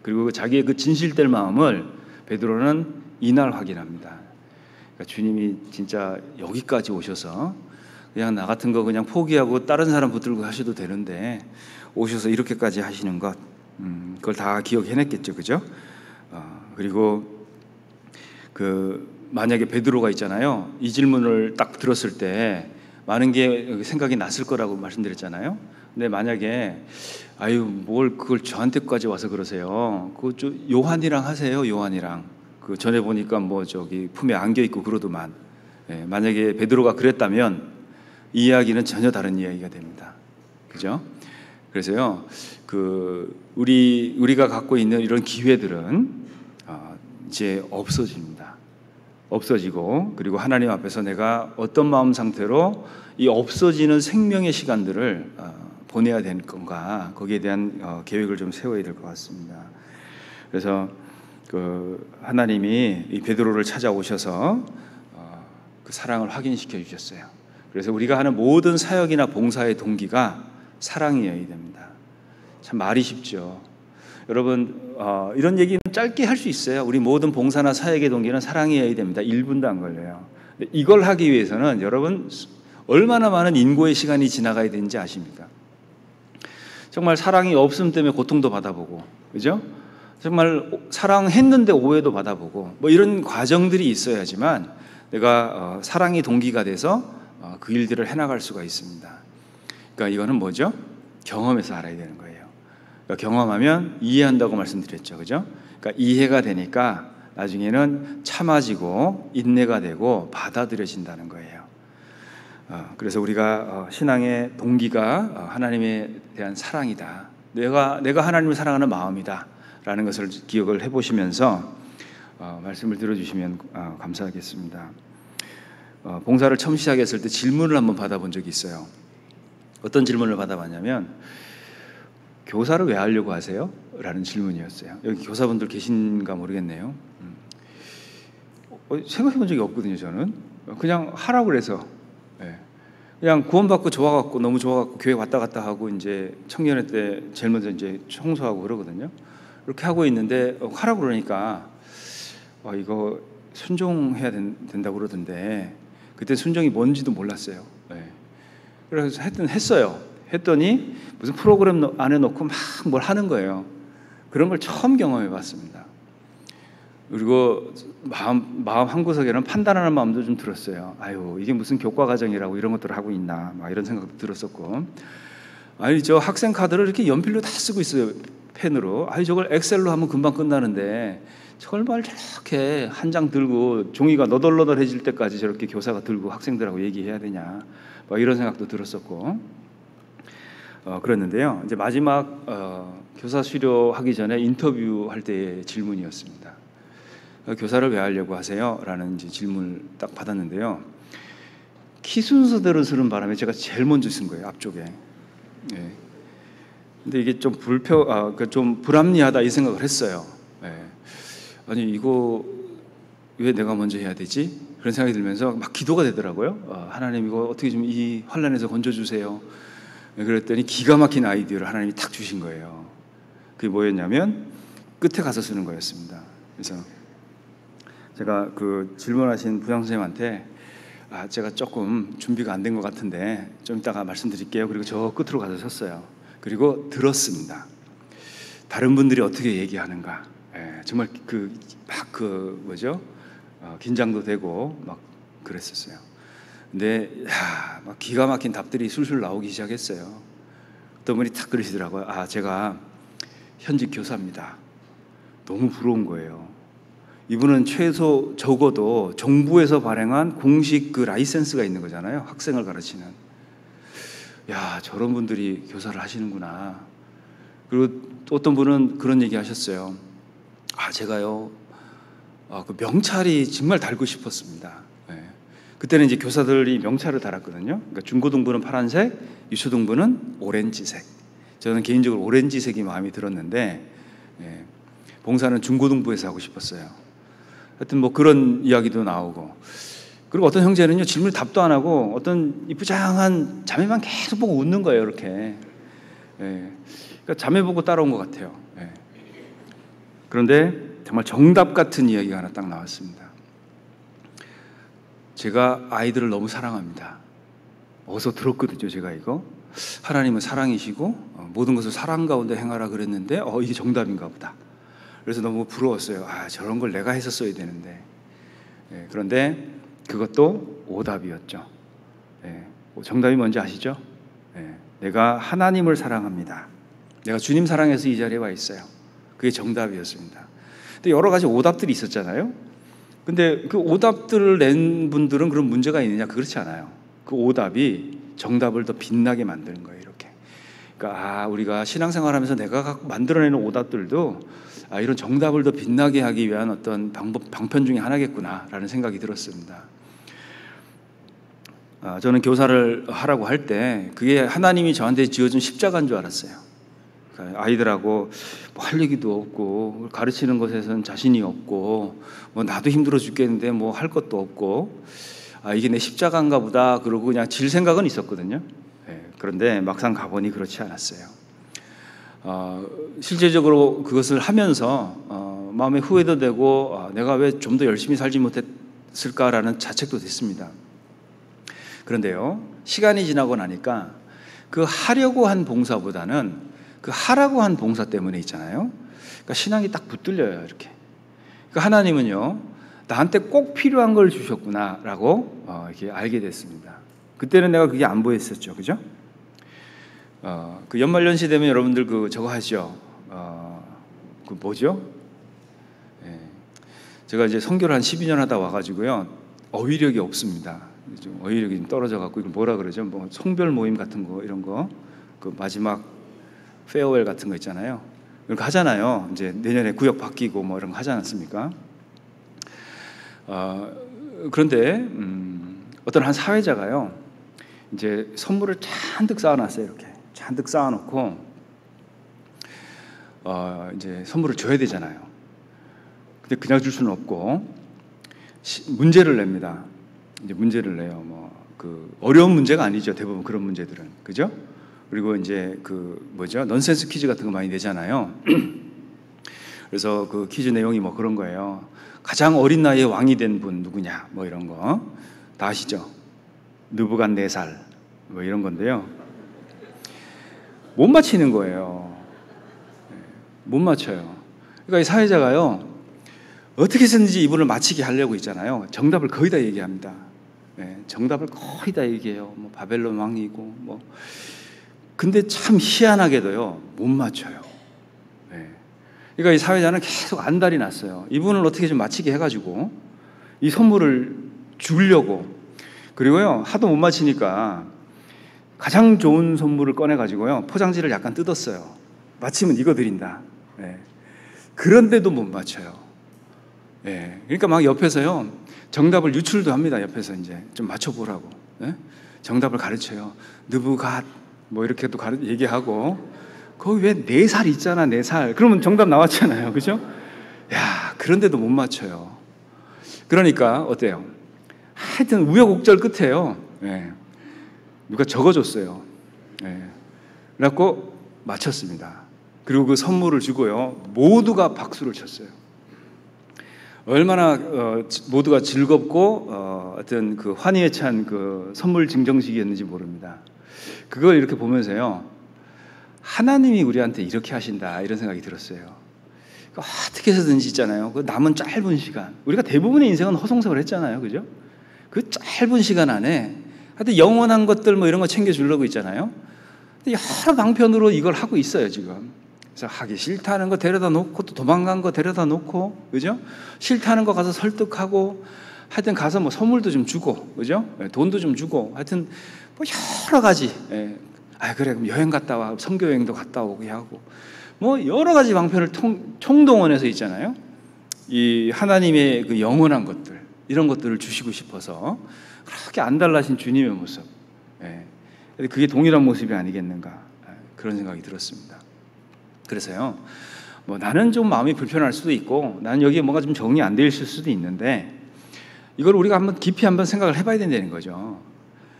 그리고 자기의 그 진실될 마음을 베드로는 이날 확인합니다. 그러니까 주님이 진짜 여기까지 오셔서 그냥 나 같은 거 그냥 포기하고 다른 사람 붙들고 하셔도 되는데 오셔서 이렇게까지 하시는 것, 그걸 다 기억해냈겠죠, 그죠? 그리고 만약에 베드로가 있잖아요. 이 질문을 딱 들었을 때 많은 게 생각이 났을 거라고 말씀드렸잖아요. 근데 만약에 아유 뭘 그걸 저한테까지 와서 그러세요. 그거 좀 요한이랑 하세요. 요한이랑 그 전에 보니까 뭐 저기 품에 안겨 있고 그러더만. 만약에 베드로가 그랬다면 이 이야기는 전혀 다른 이야기가 됩니다. 그죠? 그래서요, 우리가 갖고 있는 이런 기회들은 이제 없어집니다. 없어지고, 그리고 하나님 앞에서 내가 어떤 마음 상태로 이 없어지는 생명의 시간들을 보내야 될 건가, 거기에 대한 계획을 좀 세워야 될 것 같습니다. 그래서 하나님이 이 베드로를 찾아오셔서 그 사랑을 확인시켜 주셨어요. 그래서 우리가 하는 모든 사역이나 봉사의 동기가 사랑이어야 됩니다. 참 말이 쉽죠. 여러분, 이런 얘기는 짧게 할 수 있어요. 우리 모든 봉사나 사역의 동기는 사랑이어야 됩니다. 1분도 안 걸려요. 근데 이걸 하기 위해서는 여러분 얼마나 많은 인고의 시간이 지나가야 되는지 아십니까? 정말 사랑이 없음 때문에 고통도 받아보고, 그죠? 정말 사랑했는데 오해도 받아보고, 뭐 이런 과정들이 있어야지만 내가 사랑이 동기가 돼서 그 일들을 해나갈 수가 있습니다. 그러니까 이거는 뭐죠? 경험에서 알아야 되는 거예요. 그러니까 경험하면 이해한다고 말씀드렸죠, 그죠? 그러니까 이해가 되니까 나중에는 참아지고 인내가 되고 받아들여진다는 거예요. 그래서 우리가 신앙의 동기가 하나님에 대한 사랑이다. 내가 하나님을 사랑하는 마음이다. 라는 것을 기억을 해보시면서 말씀을 들어주시면 감사하겠습니다. 봉사를 처음 시작했을 때 질문을 한번 받아본 적이 있어요. 어떤 질문을 받아봤냐면 교사를 왜 하려고 하세요? 라는 질문이었어요. 여기 교사분들 계신가 모르겠네요. 생각해본 적이 없거든요. 저는 그냥 하라고 그래서 그냥 구원받고 좋아갖고 너무 좋아갖고 교회 왔다 갔다 하고 이제 청년회 때 제일 먼저 이제 청소하고 그러거든요. 이렇게 하고 있는데 하라고 그러니까 이거 순종해야 된다고 그러던데 그때 순종이 뭔지도 몰랐어요. 그래서 했어요. 했더니 무슨 프로그램 안에 놓고 막 뭘 하는 거예요. 그런 걸 처음 경험해 봤습니다. 그리고 마음 한구석에는 판단하는 마음도 좀 들었어요. 아유, 이게 무슨 교과 과정이라고 이런 것들을 하고 있나, 막 이런 생각도 들었었고. 아니, 저 학생 카드를 이렇게 연필로 다 쓰고 있어요. 펜으로. 아니, 저걸 엑셀로 하면 금방 끝나는데 저걸 말 저렇게 한 장 들고 종이가 너덜너덜해질 때까지 저렇게 교사가 들고 학생들하고 얘기해야 되냐, 막 이런 생각도 들었었고. 그랬는데요. 이제 마지막 교사 수료하기 전에 인터뷰할 때의 질문이었습니다. 교사를 왜 하려고 하세요? 라는 이제 질문을 딱 받았는데요. 키 순서대로 쓰는 바람에 제가 제일 먼저 쓴 거예요, 앞쪽에. 근데 이게 좀 좀 불합리하다 이 생각을 했어요. 아니, 이거 왜 내가 먼저 해야 되지? 그런 생각이 들면서 막 기도가 되더라고요. 하나님, 이거 어떻게 좀 이 환난에서 건져주세요. 그랬더니 기가 막힌 아이디어를 하나님이 탁 주신 거예요. 그게 뭐였냐면 끝에 가서 쓰는 거였습니다. 그래서 제가 그 질문하신 부장 선생님한테 제가 조금 준비가 안 된 것 같은데 좀 이따가 말씀드릴게요. 그리고 저 끝으로 가서 섰어요. 그리고 들었습니다. 다른 분들이 어떻게 얘기하는가. 정말 긴장도 되고 막 그랬었어요. 근데 막 기가 막힌 답들이 술술 나오기 시작했어요. 어떤 분이 탁 그러시더라고요. 제가 현직 교사입니다. 너무 부러운 거예요. 이분은 적어도 정부에서 발행한 공식 그 라이센스가 있는 거잖아요. 학생을 가르치는. 저런 분들이 교사를 하시는구나. 그리고 또 어떤 분은 그런 얘기 하셨어요. 제가요, 그 명찰이 정말 달고 싶었습니다. 그때는 이제 교사들이 명찰을 달았거든요. 그러니까 중고등부는 파란색, 유초등부는 오렌지색. 저는 개인적으로 오렌지색이 마음에 들었는데, 예, 봉사는 중고등부에서 하고 싶었어요. 하여튼 뭐 그런 이야기도 나오고, 그리고 어떤 형제는요, 질문 답도 안 하고 어떤 이쁘장한 자매만 계속 보고 웃는 거예요, 이렇게. 예, 그러니까 자매 보고 따라온 것 같아요. 예. 그런데 정말 정답 같은 이야기가 하나 딱 나왔습니다. 제가 아이들을 너무 사랑합니다. 어디서 들었거든요, 제가 이거. 하나님은 사랑이시고 모든 것을 사랑 가운데 행하라 그랬는데 이게 정답인가 보다. 그래서 너무 부러웠어요. 저런 걸 내가 했었어야 되는데. 예, 그런데 그것도 오답이었죠. 예, 정답이 뭔지 아시죠? 예, 내가 하나님을 사랑합니다. 내가 주님 사랑해서 이 자리에 와 있어요. 그게 정답이었습니다. 근데 여러 가지 오답들이 있었잖아요. 근데 그 오답들을 낸 분들은 그런 문제가 있느냐? 그렇지 않아요. 그 오답이 정답을 더 빛나게 만드는 거예요, 이렇게. 그러니까 우리가 신앙생활하면서 내가 만들어내는 오답들도 이런 정답을 더 빛나게 하기 위한 어떤 방편 중에 하나겠구나라는 생각이 들었습니다. 저는 교사를 하라고 할 때 그게 하나님이 저한테 지어준 십자가인 줄 알았어요. 그러니까 아이들하고 뭐 할 얘기도 없고 가르치는 것에서는 자신이 없고 뭐 나도 힘들어 죽겠는데 뭐 할 것도 없고 이게 내 십자가인가 보다 그러고 그냥 질 생각은 있었거든요. 그런데 막상 가보니 그렇지 않았어요. 실제적으로 그것을 하면서 마음에 후회도 되고 내가 왜 좀 더 열심히 살지 못했을까라는 자책도 됐습니다. 그런데요, 시간이 지나고 나니까 그 하려고 한 봉사보다는 그 하라고 한 봉사 때문에 있잖아요. 그러니까 신앙이 딱 붙들려요, 이렇게. 그러니까 하나님은요, 나한테 꼭 필요한 걸 주셨구나라고 이렇게 알게 됐습니다. 그때는 내가 그게 안 보였었죠, 그죠? 그 연말연시 되면 여러분들 저거 하시죠. 그 뭐죠? 제가 이제 선교를 한 12년 하다 와가지고요, 어휘력이 없습니다. 좀 어휘력이 좀 떨어져갖고 이걸 뭐라 그러죠? 뭐 송별 모임 같은 거 이런 거, 그 마지막 페어웰 같은 거 있잖아요. 이런 거 하잖아요. 이제 내년에 구역 바뀌고 뭐 이런 거 하지 않습니까? 그런데 어떤 한 사회자가요, 이제 선물을 잔뜩 쌓아놨어요. 이렇게 잔뜩 쌓아놓고 이제 선물을 줘야 되잖아요. 근데 그냥 줄 수는 없고 문제를 냅니다. 이제 문제를 내요. 뭐 그 어려운 문제가 아니죠. 대부분 그런 문제들은, 그죠? 그리고 이제 넌센스 퀴즈 같은 거 많이 내잖아요. 그래서 그 퀴즈 내용이 뭐 그런 거예요. 가장 어린 나이에 왕이 된 분 누구냐? 뭐 이런 거 다 아시죠? 느부갓네살 뭐 이런 건데요. 못 맞히는 거예요. 못 맞춰요. 그러니까 이 사회자가요, 어떻게 해서든지 이분을 맞히게 하려고 있잖아요. 정답을 거의 다 얘기합니다. 정답을 거의 다 얘기해요. 뭐 바벨론 왕이고 뭐. 근데 참 희한하게도요, 못 맞춰요. 그러니까 이 사회자는 계속 안달이 났어요. 이분을 어떻게 좀 맞히게 해가지고 이 선물을 주려고. 그리고요, 하도 못 맞히니까 가장 좋은 선물을 꺼내가지고요, 포장지를 약간 뜯었어요. 맞히면 이거 드린다. 그런데도 못 맞춰요. 그러니까 막 옆에서요, 정답을 유출도 합니다. 옆에서 이제 좀 맞춰보라고. 정답을 가르쳐요. 느부갓 뭐 이렇게도 얘기하고, 거기 왜 4살 있잖아, 4살. 그러면 정답 나왔잖아요, 그죠? 야, 그런데도 못 맞춰요. 그러니까 어때요? 하여튼 우여곡절 끝에요, 누가 적어줬어요. 그래갖고 맞췄습니다. 그리고 그 선물을 주고요, 모두가 박수를 쳤어요. 얼마나 모두가 즐겁고 어떤 그 환희에 찬 그 선물 증정식이었는지 모릅니다. 그걸 이렇게 보면서요, 하나님이 우리한테 이렇게 하신다, 이런 생각이 들었어요. 어떻게 해서든지 있잖아요, 그 남은 짧은 시간, 우리가 대부분의 인생은 허송세월 했잖아요, 그죠? 그 짧은 시간 안에 하여튼 영원한 것들 뭐 이런 거 챙겨주려고 있잖아요. 근데 여러 방편으로 이걸 하고 있어요, 지금. 그래서 하기 싫다는 거 데려다 놓고, 또 도망간 거 데려다 놓고, 그죠? 싫다는 거 가서 설득하고, 하여튼 가서 뭐 선물도 좀 주고, 그죠? 돈도 좀 주고, 하여튼 뭐 여러 가지. 그래, 그럼 여행 갔다 와, 선교 여행도 갔다 오게 하고, 뭐 여러 가지 방편을 총동원해서 있잖아요. 이 하나님의 그 영원한 것들, 이런 것들을 주시고 싶어서 그렇게 안달나신 주님의 모습, 그게 동일한 모습이 아니겠는가, 그런 생각이 들었습니다. 그래서요, 뭐 나는 좀 마음이 불편할 수도 있고 나는 여기에 뭔가 좀 정리 안 되어 있을 수도 있는데 이걸 우리가 한번 깊이 한번 생각을 해봐야 된다는 거죠.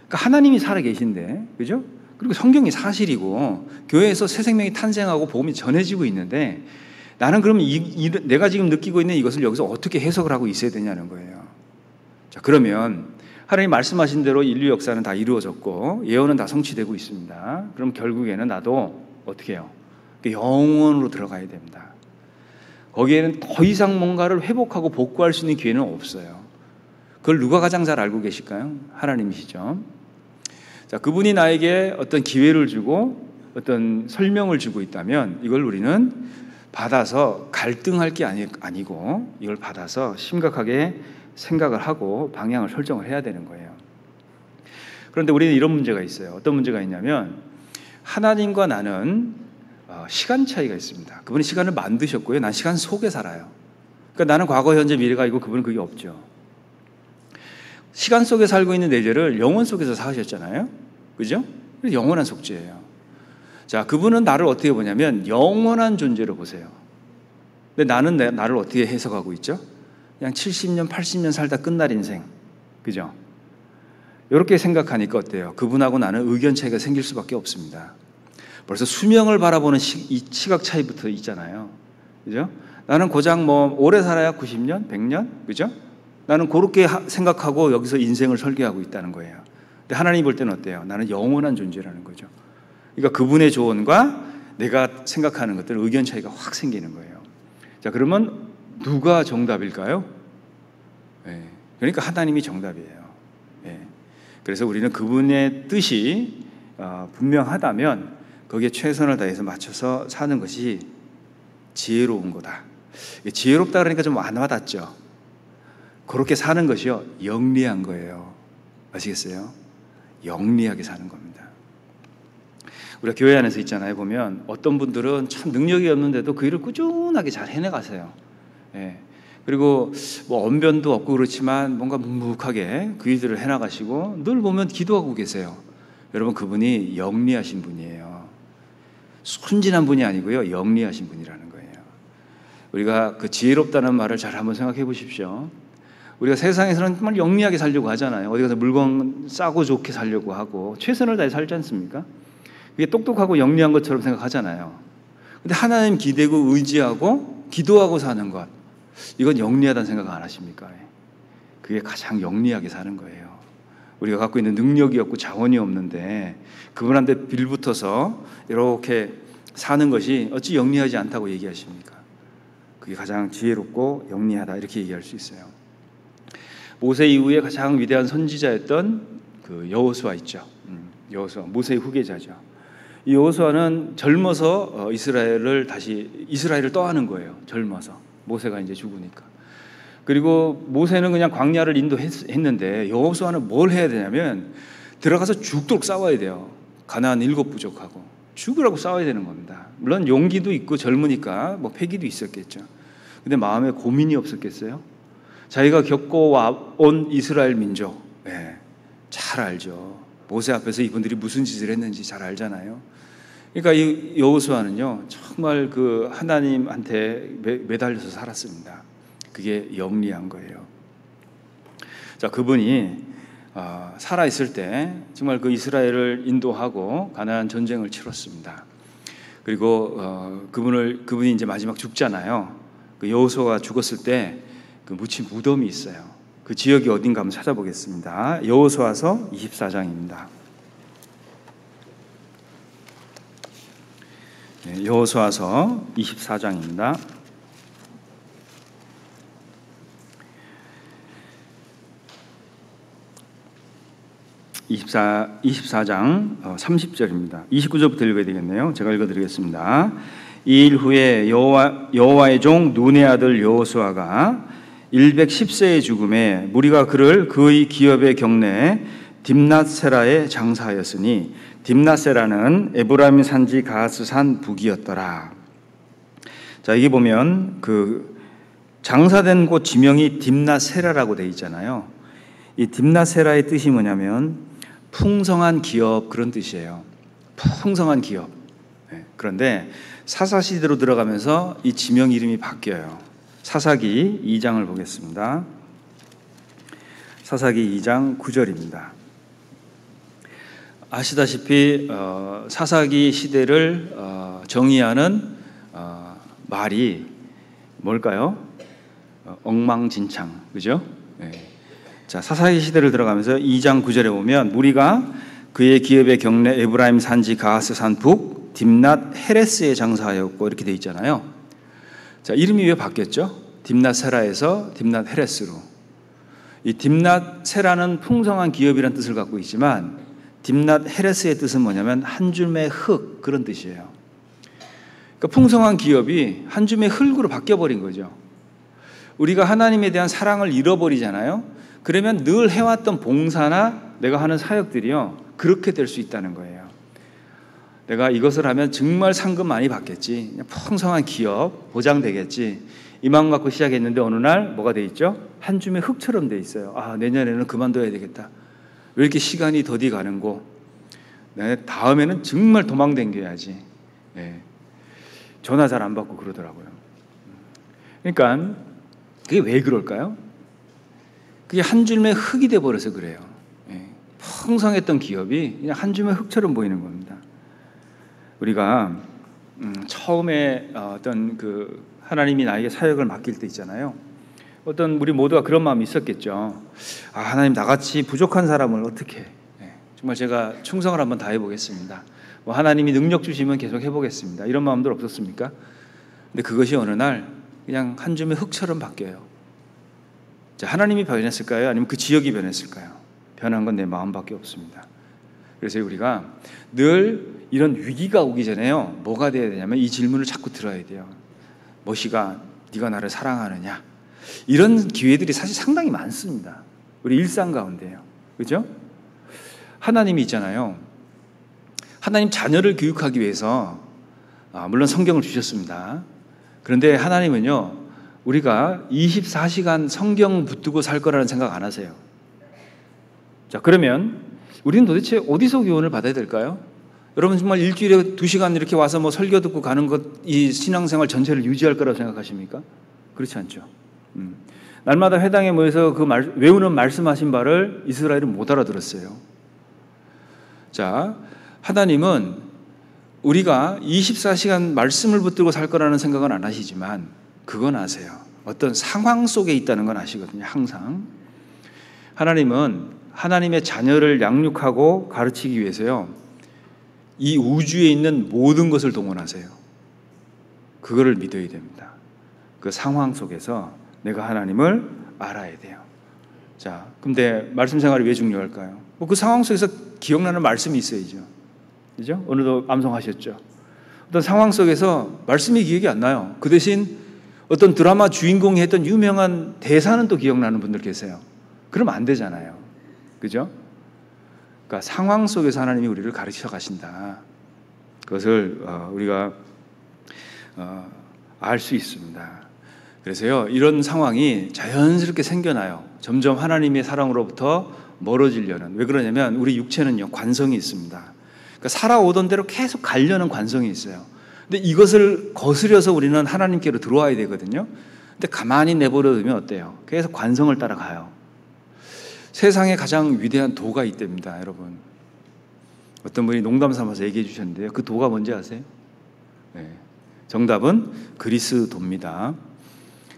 그러니까 하나님이 살아 계신데, 그죠? 그리고 성경이 사실이고 교회에서 새 생명이 탄생하고 복음이 전해지고 있는데 나는 그러면 내가 지금 느끼고 있는 이것을 여기서 어떻게 해석을 하고 있어야 되냐는 거예요. 자, 그러면 하나님 말씀하신 대로 인류 역사는 다 이루어졌고 예언은 다 성취되고 있습니다. 그럼 결국에는 나도 어떻게 해요? 영원으로 들어가야 됩니다. 거기에는 더 이상 뭔가를 회복하고 복구할 수 있는 기회는 없어요. 그걸 누가 가장 잘 알고 계실까요? 하나님이시죠. 자, 그분이 나에게 어떤 기회를 주고 어떤 설명을 주고 있다면 이걸 우리는 받아서 갈등할 게 아니고 이걸 받아서 심각하게 생각을 하고 방향을 설정을 해야 되는 거예요. 그런데 우리는 이런 문제가 있어요. 어떤 문제가 있냐면 하나님과 나는 시간 차이가 있습니다. 그분이 시간을 만드셨고요. 난 시간 속에 살아요. 그러니까 나는 과거, 현재, 미래가 있고 그분은 그게 없죠. 시간 속에 살고 있는 내 죄를 영혼 속에서 사셨잖아요. 그죠? 영원한 속죄예요. 자, 그분은 나를 어떻게 보냐면 영원한 존재로 보세요. 근데 나는 나를 어떻게 해석하고 있죠? 그냥 70년, 80년 살다 끝날 인생. 그죠? 이렇게 생각하니까 어때요? 그분하고 나는 의견 차이가 생길 수밖에 없습니다. 벌써 수명을 바라보는 이 시각 차이부터 있잖아요. 그죠? 나는 고작 뭐 오래 살아야 90년, 100년, 그죠? 나는 그렇게 생각하고 여기서 인생을 설계하고 있다는 거예요. 근데 하나님 볼 때는 어때요? 나는 영원한 존재라는 거죠. 그러니까 그분의 조언과 내가 생각하는 것들 의견 차이가 확 생기는 거예요. 자, 그러면 누가 정답일까요? 그러니까 하나님이 정답이에요. 그래서 우리는 그분의 뜻이 분명하다면 거기에 최선을 다해서 맞춰서 사는 것이 지혜로운 거다. 지혜롭다 그러니까 좀 안 와닿죠. 그렇게 사는 것이요, 영리한 거예요. 아시겠어요? 영리하게 사는 겁니다. 우리가 교회 안에서 있잖아요. 보면 어떤 분들은 참 능력이 없는데도 그 일을 꾸준하게 잘 해내가세요. 그리고 뭐 언변도 없고 그렇지만 뭔가 묵묵하게 그 일들을 해나가시고 늘 보면 기도하고 계세요. 여러분, 그분이 영리하신 분이에요. 순진한 분이 아니고요, 영리하신 분이라는 거예요. 우리가 그 지혜롭다는 말을 잘 한번 생각해 보십시오. 우리가 세상에서는 정말 영리하게 살려고 하잖아요. 어디 가서 물건 싸고 좋게 살려고 하고 최선을 다해 살지 않습니까? 그게 똑똑하고 영리한 것처럼 생각하잖아요. 근데 하나님 기대고 의지하고 기도하고 사는 것, 이건 영리하다는 생각 안 하십니까? 그게 가장 영리하게 사는 거예요. 우리가 갖고 있는 능력이 없고 자원이 없는데 그분한테 빌붙어서 이렇게 사는 것이 어찌 영리하지 않다고 얘기하십니까? 그게 가장 지혜롭고 영리하다, 이렇게 얘기할 수 있어요. 모세 이후에 가장 위대한 선지자였던 그 여호수아 있죠. 여호수아, 모세의 후계자죠. 이 여호수아는 젊어서 이스라엘을 떠하는 거예요. 젊어서. 모세가 이제 죽으니까. 그리고 모세는 그냥 광야를 인도했는데 여호수아는 뭘 해야 되냐면 들어가서 죽도록 싸워야 돼요. 가나안 7 부족하고 죽으라고 싸워야 되는 겁니다. 물론 용기도 있고 젊으니까 뭐 패기도 있었겠죠. 근데 마음에 고민이 없었겠어요? 자기가 겪어온 이스라엘 민족, 잘 알죠. 모세 앞에서 이분들이 무슨 짓을 했는지 잘 알잖아요. 그러니까 이 여호수아는요, 정말 그 하나님한테 매달려서 살았습니다. 그게 영리한 거예요. 자, 그분이 살아 있을 때 정말 그 이스라엘을 인도하고 가나안 전쟁을 치렀습니다. 그리고 그분이 이제 마지막 죽잖아요. 그 여호수아가 죽었을 때 그 묻힌 무덤이 있어요. 그 지역이 어딘가 한번 찾아보겠습니다. 여호수아서 24장입니다. 여호수아서 24장입니다. 24장 30절입니다. 29절부터 읽어야 되겠네요. 제가 읽어드리겠습니다. 이 일 후에 여호와의 종 눈의 아들 여호수아가 110세의 죽음에 무리가 그를 그의 기업의 경내에 딥낫세라에 장사하였으니 딥낫세라는 에브라임 산지 가하스산 북이었더라. 자, 이게 보면 그 장사된 곳 지명이 딥나세라라고 되어 있잖아요. 이 딥나세라의 뜻이 뭐냐면 풍성한 기업, 그런 뜻이에요. 풍성한 기업. 그런데 사사시대로 들어가면서 이 지명 이름이 바뀌어요. 사사기 2장을 보겠습니다. 사사기 2장 9절입니다. 아시다시피 사사기 시대를 정의하는 말이 뭘까요? 엉망진창, 그죠? 네. 자, 사사기 시대를 들어가면서 2장 9절에 보면 무리가 그의 기업의 경내 에브라임 산지 가하스 산 북 딥낫 헤레스에 장사하였고, 이렇게 돼 있잖아요. 자, 이름이 왜 바뀌었죠? 딥낫 세라에서 딥낫 헤레스로. 이 딥낫 세라는 풍성한 기업이라는 뜻을 갖고 있지만 딥낫 헤레스의 뜻은 뭐냐면 한 줌의 흙, 그런 뜻이에요. 그러니까 풍성한 기업이 한 줌의 흙으로 바뀌어버린 거죠. 우리가 하나님에 대한 사랑을 잃어버리잖아요. 그러면 늘 해왔던 봉사나 내가 하는 사역들이요, 그렇게 될 수 있다는 거예요. 내가 이것을 하면 정말 상금 많이 받겠지, 풍성한 기업 보장되겠지, 이 마음 갖고 시작했는데 어느 날 뭐가 돼 있죠? 한 줌의 흙처럼 돼 있어요. 아, 내년에는 그만둬야 되겠다. 왜 이렇게 시간이 더디 가는고? 다음에는 정말 도망 댕겨야지. 네. 전화 잘 안 받고 그러더라고요. 그러니까 그게 왜 그럴까요? 그게 한 줌의 흙이 돼버려서 그래요. 네. 풍성했던 기업이 그냥 한 줌의 흙처럼 보이는 겁니다. 우리가 처음에 어떤 그 하나님이 나에게 사역을 맡길 때 있잖아요. 어떤 우리 모두가 그런 마음이 있었겠죠. 아, 하나님, 나같이 부족한 사람을 어떻게? 네, 정말 제가 충성을 한번 다해보겠습니다. 뭐 하나님이 능력 주시면 계속 해보겠습니다. 이런 마음들 없었습니까? 근데 그것이 어느 날 그냥 한 줌의 흙처럼 바뀌어요. 자, 하나님이 변했을까요? 아니면 그 지역이 변했을까요? 변한 건 내 마음밖에 없습니다. 그래서 우리가 늘 이런 위기가 오기 전에요, 뭐가 돼야 되냐면 이 질문을 자꾸 들어야 돼요. 뭐시가 네가 나를 사랑하느냐? 이런 기회들이 사실 상당히 많습니다. 우리 일상 가운데요. 그죠? 하나님이 있잖아요. 하나님 자녀를 교육하기 위해서 물론 성경을 주셨습니다. 그런데 하나님은요, 우리가 24시간 성경 붙들고 살 거라는 생각 안 하세요. 자, 그러면 우리는 도대체 어디서 교훈을 받아야 될까요? 여러분 정말 일주일에 2시간 이렇게 와서 뭐 설교 듣고 가는 것, 이 신앙생활 전체를 유지할 거라고 생각하십니까? 그렇지 않죠. 날마다 회당에 모여서 외우는 말씀하신 바를 이스라엘은 못 알아들었어요. 자, 하나님은 우리가 24시간 말씀을 붙들고 살 거라는 생각은 안 하시지만 그건 아세요. 어떤 상황 속에 있다는 건 아시거든요. 항상. 하나님은 하나님의 자녀를 양육하고 가르치기 위해서요, 이 우주에 있는 모든 것을 동원하세요. 그거를 믿어야 됩니다. 그 상황 속에서 내가 하나님을 알아야 돼요. 자, 근데 말씀 생활이 왜 중요할까요? 그 상황 속에서 기억나는 말씀이 있어야죠. 그죠? 오늘도 암송하셨죠. 어떤 상황 속에서 말씀이 기억이 안 나요. 그 대신 어떤 드라마 주인공이 했던 유명한 대사는 또 기억나는 분들 계세요. 그러면 안 되잖아요. 그죠? 그러니까 상황 속에서 하나님이 우리를 가르쳐 가신다. 그것을 우리가 알 수 있습니다. 그래서요, 이런 상황이 자연스럽게 생겨나요. 점점 하나님의 사랑으로부터 멀어지려는. 왜 그러냐면 우리 육체는요, 관성이 있습니다. 그러니까 살아오던 대로 계속 가려는 관성이 있어요. 근데 이것을 거스려서 우리는 하나님께로 들어와야 되거든요. 근데 가만히 내버려 두면 어때요? 계속 관성을 따라가요. 세상에 가장 위대한 도가 있답니다, 여러분. 어떤 분이 농담 삼아서 얘기해 주셨는데요. 그 도가 뭔지 아세요? 네. 정답은 그리스도입니다.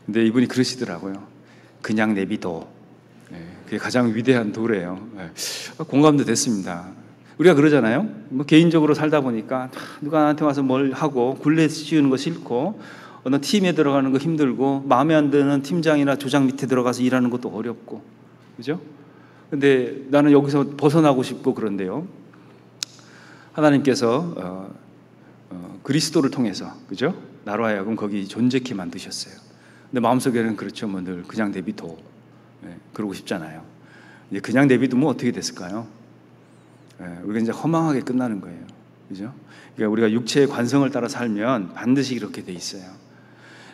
근데 이분이 그러시더라고요. 그냥 내비도. 네. 그게 가장 위대한 도래요. 네. 공감도 됐습니다. 우리가 그러잖아요. 뭐 개인적으로 살다 보니까 누가 나한테 와서 뭘 하고 굴레 씌우는 거 싫고, 어느 팀에 들어가는 거 힘들고, 마음에 안 드는 팀장이나 조장 밑에 들어가서 일하는 것도 어렵고, 그죠? 근데 나는 여기서 벗어나고 싶고 그런데요, 하나님께서 그리스도를 통해서, 그죠? 나로 하여금 거기 존재케 만드셨어요. 근데 마음속에는 그렇죠. 뭐 늘 그냥 내비둬. 네, 그러고 싶잖아요. 이제 그냥 내비두면 어떻게 됐을까요? 네, 우리가 이제 허망하게 끝나는 거예요. 그죠? 그러니까 우리가 육체의 관성을 따라 살면 반드시 이렇게 돼 있어요.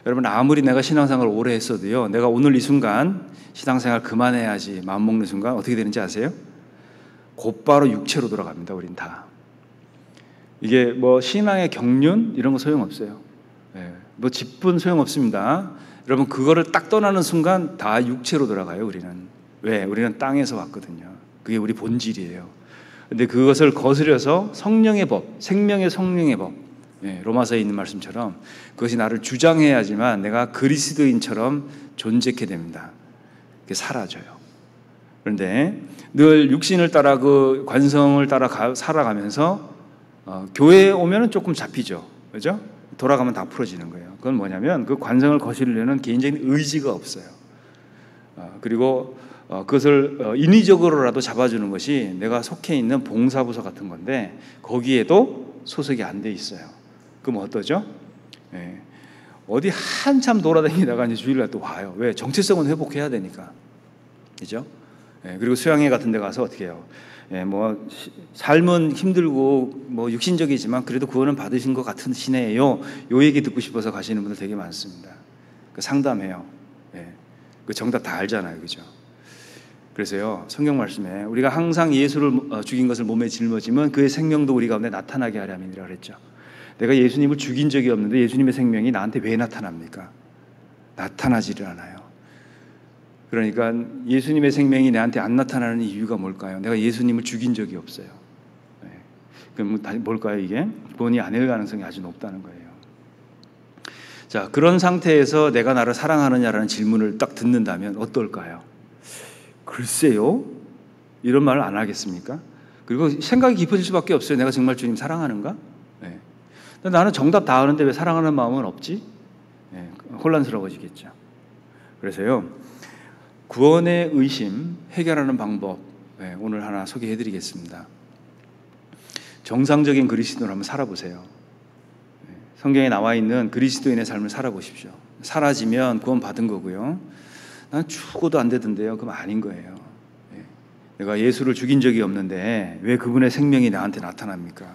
여러분, 아무리 내가 신앙생활을 오래 했어도요, 내가 오늘 이 순간 신앙생활 그만해야지 마음먹는 순간 어떻게 되는지 아세요? 곧바로 육체로 돌아갑니다. 우린 다. 이게 뭐 신앙의 경륜 이런 거 소용없어요. 뭐 집분 소용없습니다. 여러분, 그거를 딱 떠나는 순간 다 육체로 돌아가요. 우리는. 왜? 우리는 땅에서 왔거든요. 그게 우리 본질이에요. 근데 그것을 거스려서 성령의 법, 생명의 성령의 법, 로마서에 있는 말씀처럼 그것이 나를 주장해야지만 내가 그리스도인처럼 존재케 됩니다. 그게 사라져요. 그런데 늘 육신을 따라 그 관성을 따라 살아가면서 교회에 오면은 조금 잡히죠. 그죠? 돌아가면 다 풀어지는 거예요. 그건 뭐냐면 그 관성을 거스르려는 개인적인 의지가 없어요. 그리고 그것을 인위적으로라도 잡아주는 것이 내가 속해 있는 봉사부서 같은 건데 거기에도 소속이 안 돼 있어요. 그럼 어떠죠? 어디 한참 돌아다니다가 이제 주일날 또 와요. 왜? 정체성은 회복해야 되니까. 그죠? 그리고 수양회 같은 데 가서 어떻게 해요? 뭐 삶은 힘들고 뭐 육신적이지만 그래도 구원은 받으신 것 같으시네요. 요 얘기 듣고 싶어서 가시는 분들 되게 많습니다. 그 상담해요. 그 정답 다 알잖아요. 그죠? 그래서요, 성경 말씀에 우리가 항상 예수를 죽인 것을 몸에 짊어지면 그의 생명도 우리 가운데 나타나게 하려면이라 그랬죠. 내가 예수님을 죽인 적이 없는데 예수님의 생명이 나한테 왜 나타납니까? 나타나지를 않아요. 그러니까 예수님의 생명이 나한테 안 나타나는 이유가 뭘까요? 내가 예수님을 죽인 적이 없어요. 그럼 뭘까요? 이게 구원이 아닐 가능성이 아주 높다는 거예요. 자, 그런 상태에서 내가 나를 사랑하느냐라는 질문을 딱 듣는다면 어떨까요? 글쎄요, 이런 말을 안 하겠습니까? 그리고 생각이 깊어질 수밖에 없어요. 내가 정말 주님 사랑하는가? 나는 정답 다 아는데 왜 사랑하는 마음은 없지? 혼란스러워지겠죠. 그래서요, 구원의 의심 해결하는 방법 오늘 하나 소개해드리겠습니다. 정상적인 그리스도인으로 한번 살아보세요. 성경에 나와 있는 그리스도인의 삶을 살아보십시오. 사라지면 구원 받은 거고요. 난 죽어도 안 되던데요. 그럼 아닌 거예요. 내가 예수를 죽인 적이 없는데 왜 그분의 생명이 나한테 나타납니까?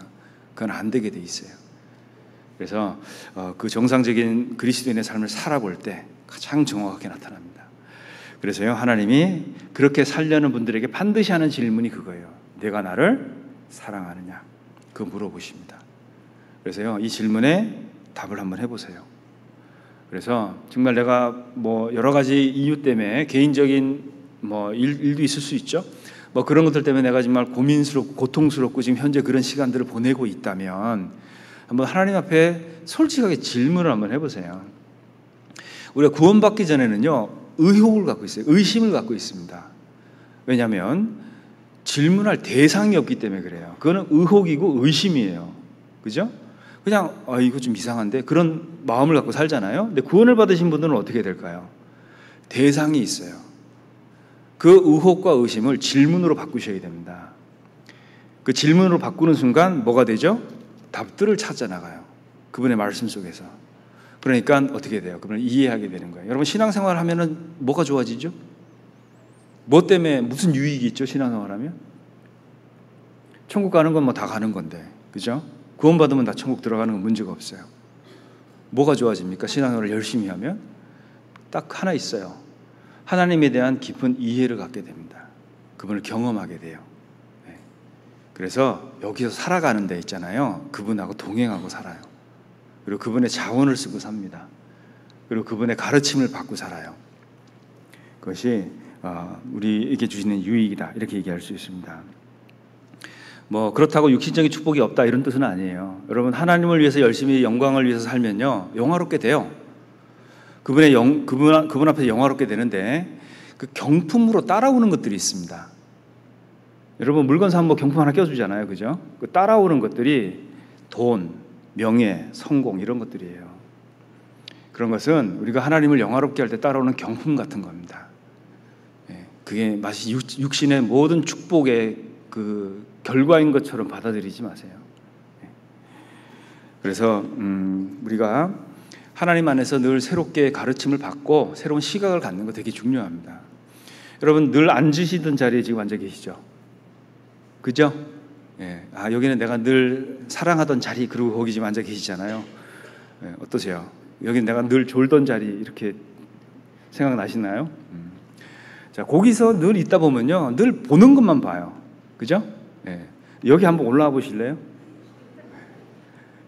그건 안 되게 돼 있어요. 그래서 그 정상적인 그리스도인의 삶을 살아볼 때 가장 정확하게 나타납니다. 그래서요, 하나님이 그렇게 살려는 분들에게 반드시 하는 질문이 그거예요. 내가 나를 사랑하느냐? 그거 물어보십니다. 그래서요, 이 질문에 답을 한번 해보세요. 그래서 정말 내가 뭐 여러 가지 이유 때문에 개인적인 뭐 일도 있을 수 있죠. 뭐 그런 것들 때문에 내가 정말 고민스럽고 고통스럽고 지금 현재 그런 시간들을 보내고 있다면 한번 하나님 앞에 솔직하게 질문을 한번 해보세요. 우리가 구원받기 전에는요, 의혹을 갖고 있어요. 의심을 갖고 있습니다. 왜냐하면 질문할 대상이 없기 때문에 그래요. 그거는 의혹이고 의심이에요. 그죠? 그냥 이거 좀 이상한데 그런 마음을 갖고 살잖아요. 근데 구원을 받으신 분들은 어떻게 될까요? 대상이 있어요. 그 의혹과 의심을 질문으로 바꾸셔야 됩니다. 그 질문으로 바꾸는 순간 뭐가 되죠? 답들을 찾아 나가요. 그분의 말씀 속에서. 그러니까 어떻게 돼요? 그분을 이해하게 되는 거예요. 여러분, 신앙생활 하면은 뭐가 좋아지죠? 뭐 때문에 무슨 유익이 있죠? 신앙생활 하면? 천국 가는 건 뭐 다 가는 건데. 그죠? 구원받으면 다 천국 들어가는 건 문제가 없어요. 뭐가 좋아집니까? 신앙생활을 열심히 하면? 딱 하나 있어요. 하나님에 대한 깊은 이해를 갖게 됩니다. 그분을 경험하게 돼요. 그래서 여기서 살아가는 데 있잖아요. 그분하고 동행하고 살아요. 그리고 그분의 자원을 쓰고 삽니다. 그리고 그분의 가르침을 받고 살아요. 그것이 우리에게 주시는 유익이다, 이렇게 얘기할 수 있습니다. 뭐 그렇다고 육신적인 축복이 없다 이런 뜻은 아니에요. 여러분, 하나님을 위해서 열심히 영광을 위해서 살면요, 영화롭게 돼요. 그분 앞에서 영화롭게 되는데 그 경품으로 따라오는 것들이 있습니다. 여러분, 물건 사면 뭐 경품 하나 껴주잖아요. 그죠? 그 따라오는 것들이 돈, 명예, 성공 이런 것들이에요. 그런 것은 우리가 하나님을 영화롭게 할 때 따라오는 경품 같은 겁니다. 그게 마치 육신의 모든 축복의 그 결과인 것처럼 받아들이지 마세요. 그래서 우리가 하나님 안에서 늘 새롭게 가르침을 받고 새로운 시각을 갖는 거 되게 중요합니다. 여러분, 늘 앉으시던 자리에 지금 앉아 계시죠? 그죠? 여기는 내가 늘 사랑하던 자리, 그리고 거기 지금 앉아 계시잖아요. 어떠세요? 여기 내가 늘 졸던 자리 이렇게 생각나시나요? 자, 거기서 늘 있다 보면요, 늘 보는 것만 봐요. 그죠? 예. 여기 한번 올라와 보실래요?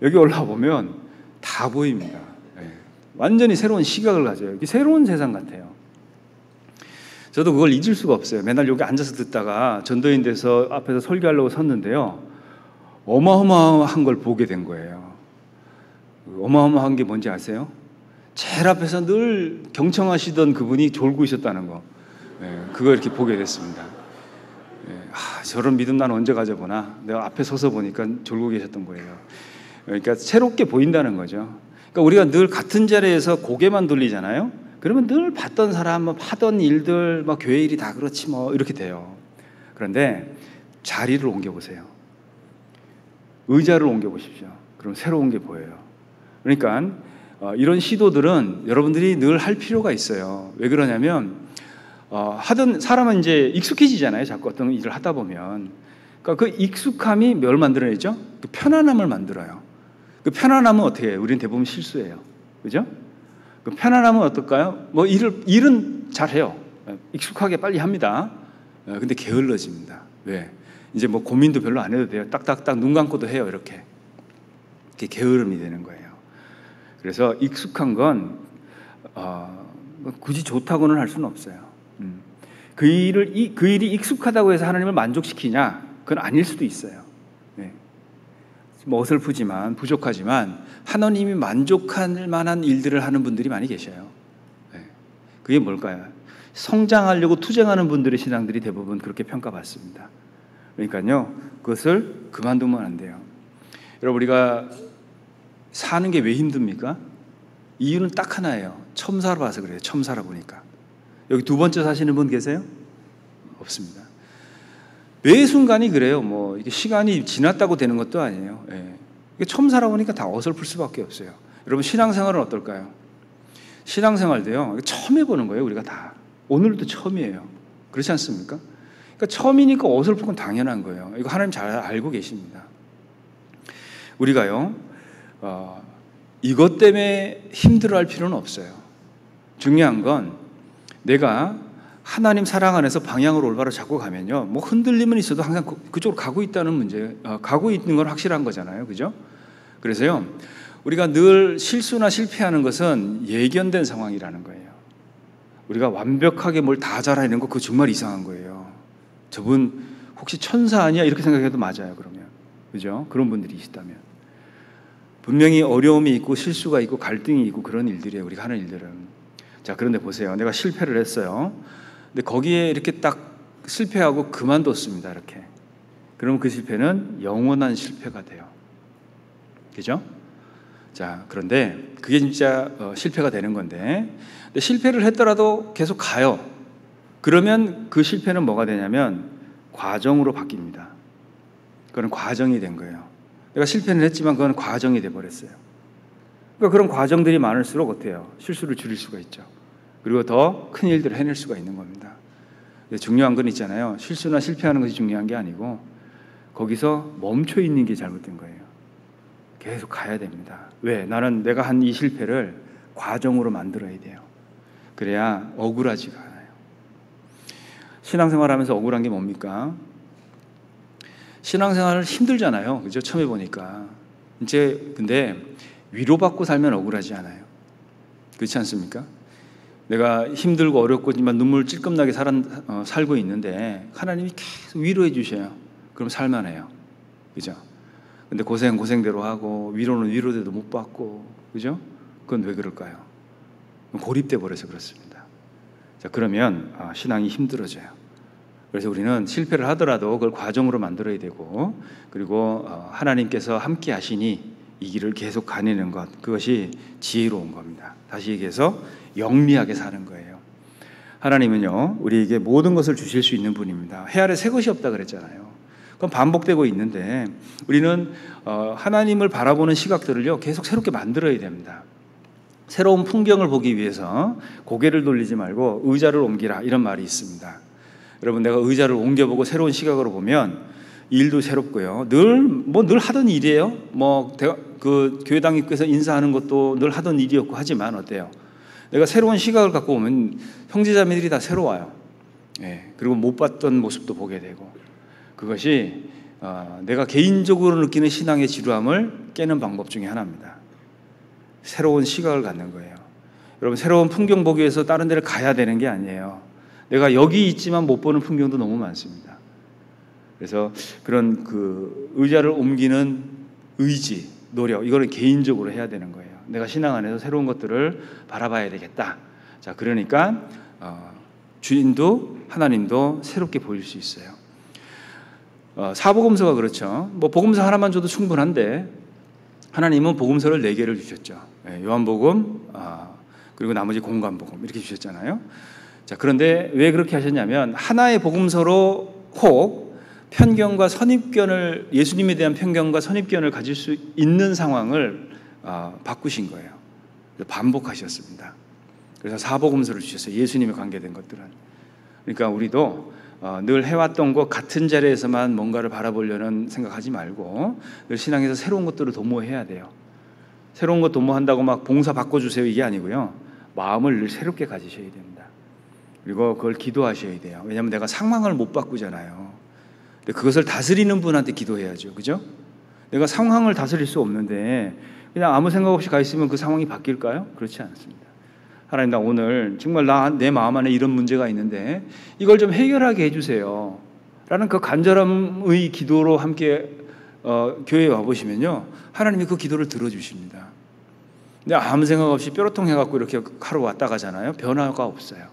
여기 올라와 보면 다 보입니다. 예. 완전히 새로운 시각을 가져요. 이게 새로운 세상 같아요. 저도 그걸 잊을 수가 없어요. 맨날 여기 앉아서 듣다가 전도인 돼서 앞에서 설교하려고 섰는데요, 어마어마한 걸 보게 된 거예요. 어마어마한 게 뭔지 아세요? 제일 앞에서 늘 경청하시던 그분이 졸고 있었다는 거. 그거 이렇게 보게 됐습니다. 저런 믿음 난 언제 가져보나. 내가 앞에 서서 보니까 졸고 계셨던 거예요. 그러니까 새롭게 보인다는 거죠. 그러니까 우리가 늘 같은 자리에서 고개만 돌리잖아요. 그러면 늘 봤던 사람, 하던 일들, 교회 일이 다 그렇지 이렇게 돼요. 그런데 자리를 옮겨보세요. 의자를 옮겨보십시오. 그럼 새로운 게 보여요. 그러니까 이런 시도들은 여러분들이 늘 할 필요가 있어요. 왜 그러냐면 하던 사람은 이제 익숙해지잖아요. 자꾸 어떤 일을 하다 보면. 그러니까 그 익숙함이 뭘 만들어내죠? 그 편안함을 만들어요. 그 편안함은 어떻게 해요? 우리는 대부분 실수해요. 그죠? 그 편안함은 어떨까요? 일은 잘해요. 익숙하게 빨리 합니다. 근데 게을러집니다. 왜? 이제 고민도 별로 안 해도 돼요. 딱딱딱 눈 감고도 해요. 이렇게 게으름이 되는 거예요. 그래서 익숙한 건 굳이 좋다고는 할 수는 없어요. 그 일이 익숙하다고 해서 하나님을 만족시키냐? 그건 아닐 수도 있어요. 네. 어설프지만 부족하지만 하나님이 만족할 만한 일들을 하는 분들이 많이 계셔요. 네. 그게 뭘까요? 성장하려고 투쟁하는 분들의 신앙들이 대부분 그렇게 평가받습니다. 그러니까요, 그것을 그만두면 안 돼요. 여러분, 우리가 사는 게 왜 힘듭니까? 이유는 딱 하나예요. 처음 살아봐서 그래요. 처음 살아보니까. 여기 두 번째 사시는 분 계세요? 없습니다. 매 순간이 그래요. 이게 시간이 지났다고 되는 것도 아니에요. 예. 처음 살아보니까 다 어설플 수밖에 없어요. 여러분, 신앙생활은 어떨까요? 신앙생활도요, 처음 해보는 거예요. 우리가 다. 오늘도 처음이에요. 그렇지 않습니까? 그러니까 처음이니까 어설픈 건 당연한 거예요. 이거 하나님 잘 알고 계십니다. 우리가요, 이것 때문에 힘들어할 필요는 없어요. 중요한 건 내가 하나님 사랑 안에서 방향을 올바로 잡고 가면요, 흔들림은 있어도 항상 그쪽으로 가고 있다는 문제, 가고 있는 건 확실한 거잖아요. 그죠? 그래서요, 우리가 늘 실수나 실패하는 것은 예견된 상황이라는 거예요. 우리가 완벽하게 뭘 다 잘하는 거 그거 정말 이상한 거예요. 저분 혹시 천사 아니야? 이렇게 생각해도 맞아요. 그러면. 그죠? 그런 분들이 있다면. 분명히 어려움이 있고 실수가 있고 갈등이 있고 그런 일들이에요. 우리가 하는 일들은. 자, 그런데 보세요. 내가 실패를 했어요. 근데 거기에 이렇게 딱 실패하고 그만뒀습니다. 이렇게. 그러면 그 실패는 영원한 실패가 돼요. 그죠? 자, 그런데 그게 진짜 실패가 되는 건데, 근데 실패를 했더라도 계속 가요. 그러면 그 실패는 뭐가 되냐면 과정으로 바뀝니다. 그건 과정이 된 거예요. 내가 실패는 했지만 그건 과정이 돼버렸어요. 그러니까 그런 과정들이 많을수록 어때요? 실수를 줄일 수가 있죠. 그리고 더 큰 일들을 해낼 수가 있는 겁니다. 중요한 건 있잖아요. 실수나 실패하는 것이 중요한 게 아니고 거기서 멈춰 있는 게 잘못된 거예요. 계속 가야 됩니다. 왜? 나는 내가 한 이 실패를 과정으로 만들어야 돼요. 그래야 억울하지가 않아요. 신앙생활하면서 억울한 게 뭡니까? 신앙생활 힘들잖아요. 그죠? 처음 해보니까. 이제 근데 위로받고 살면 억울하지 않아요. 그렇지 않습니까? 내가 힘들고 어렵고지만 눈물 찔끔나게 살고 있는데 하나님이 계속 위로해 주셔요. 그럼 살만해요. 그죠? 근데 고생대로 하고 위로는 위로대도 못 받고, 그죠? 그건 왜 그럴까요? 고립돼 버려서 그렇습니다. 자, 그러면 신앙이 힘들어져요. 그래서 우리는 실패를 하더라도 그걸 과정으로 만들어야 되고, 그리고 하나님께서 함께 하시니 이 길을 계속 가내는 것, 그것이 지혜로운 겁니다. 다시 얘기해서 영리하게 사는 거예요. 하나님은요, 우리에게 모든 것을 주실 수 있는 분입니다. 해 아래 새 것이 없다 그랬잖아요. 그건 반복되고 있는데 우리는 하나님을 바라보는 시각들을요, 계속 새롭게 만들어야 됩니다. 새로운 풍경을 보기 위해서 고개를 돌리지 말고 의자를 옮기라, 이런 말이 있습니다. 여러분, 내가 의자를 옮겨보고 새로운 시각으로 보면 일도 새롭고요. 늘 하던 일이에요. 그 교회당 입구에서 인사하는 것도 늘 하던 일이었고 하지만 어때요? 내가 새로운 시각을 갖고 오면 형제자매들이 다 새로워요. 예, 그리고 못 봤던 모습도 보게 되고, 그것이 내가 개인적으로 느끼는 신앙의 지루함을 깨는 방법 중에 하나입니다. 새로운 시각을 갖는 거예요. 여러분, 새로운 풍경 보기 위해서 다른 데를 가야 되는 게 아니에요. 내가 여기 있지만 못 보는 풍경도 너무 많습니다. 그래서 그런 그 의자를 옮기는 의지, 노력, 이거는 개인적으로 해야 되는 거예요. 내가 신앙 안에서 새로운 것들을 바라봐야 되겠다. 자, 그러니까 주인도 하나님도 새롭게 보일 수 있어요. 사복음서가 그렇죠. 복음서 하나만 줘도 충분한데 하나님은 복음서를 4개를 주셨죠. 요한복음, 그리고 나머지 공관복음 이렇게 주셨잖아요. 자, 그런데 왜 그렇게 하셨냐면 하나의 복음서로 혹 편견과 선입견을, 예수님에 대한 편견과 선입견을 가질 수 있는 상황을 바꾸신 거예요. 반복하셨습니다. 그래서 사복음서를 주셨어요. 예수님에 관계된 것들은. 그러니까 우리도 늘 해왔던 것 같은 자리에서만 뭔가를 바라보려는 생각하지 말고 늘 신앙에서 새로운 것들을 도모해야 돼요. 새로운 것 도모한다고 막 봉사 바꿔주세요 이게 아니고요. 마음을 늘 새롭게 가지셔야 됩니다. 그리고 그걸 기도하셔야 돼요. 왜냐하면 내가 상황을 못 바꾸잖아요. 근데 그것을 다스리는 분한테 기도해야죠. 그죠? 내가 상황을 다스릴 수 없는데 그냥 아무 생각 없이 가 있으면 그 상황이 바뀔까요? 그렇지 않습니다. 하나님, 나 오늘 정말 내 마음 안에 이런 문제가 있는데 이걸 좀 해결하게 해주세요 라는 그 간절함의 기도로 함께 교회에 와보시면요, 하나님이 그 기도를 들어주십니다. 근데 아무 생각 없이 뾰로통 해갖고 이렇게 하러 왔다 가잖아요. 변화가 없어요.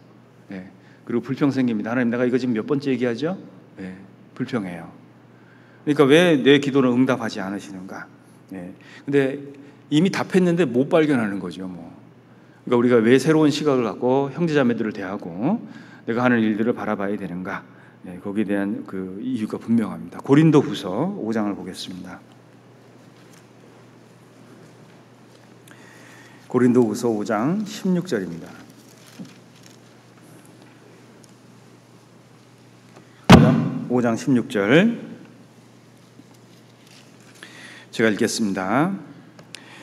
네. 그리고 불평 생깁니다. 하나님, 내가 이거 지금 몇 번째 얘기하죠? 네. 불평해요. 그러니까 왜 내 기도를 응답하지 않으시는가? 네. 근데 이미 답했는데 못 발견하는 거죠. 그러니까 우리가 왜 새로운 시각을 갖고 형제자매들을 대하고 내가 하는 일들을 바라봐야 되는가? 네, 거기에 대한 그 이유가 분명합니다. 고린도후서 5장을 보겠습니다. 고린도후서 5장 16절입니다. 5장 16절 제가 읽겠습니다.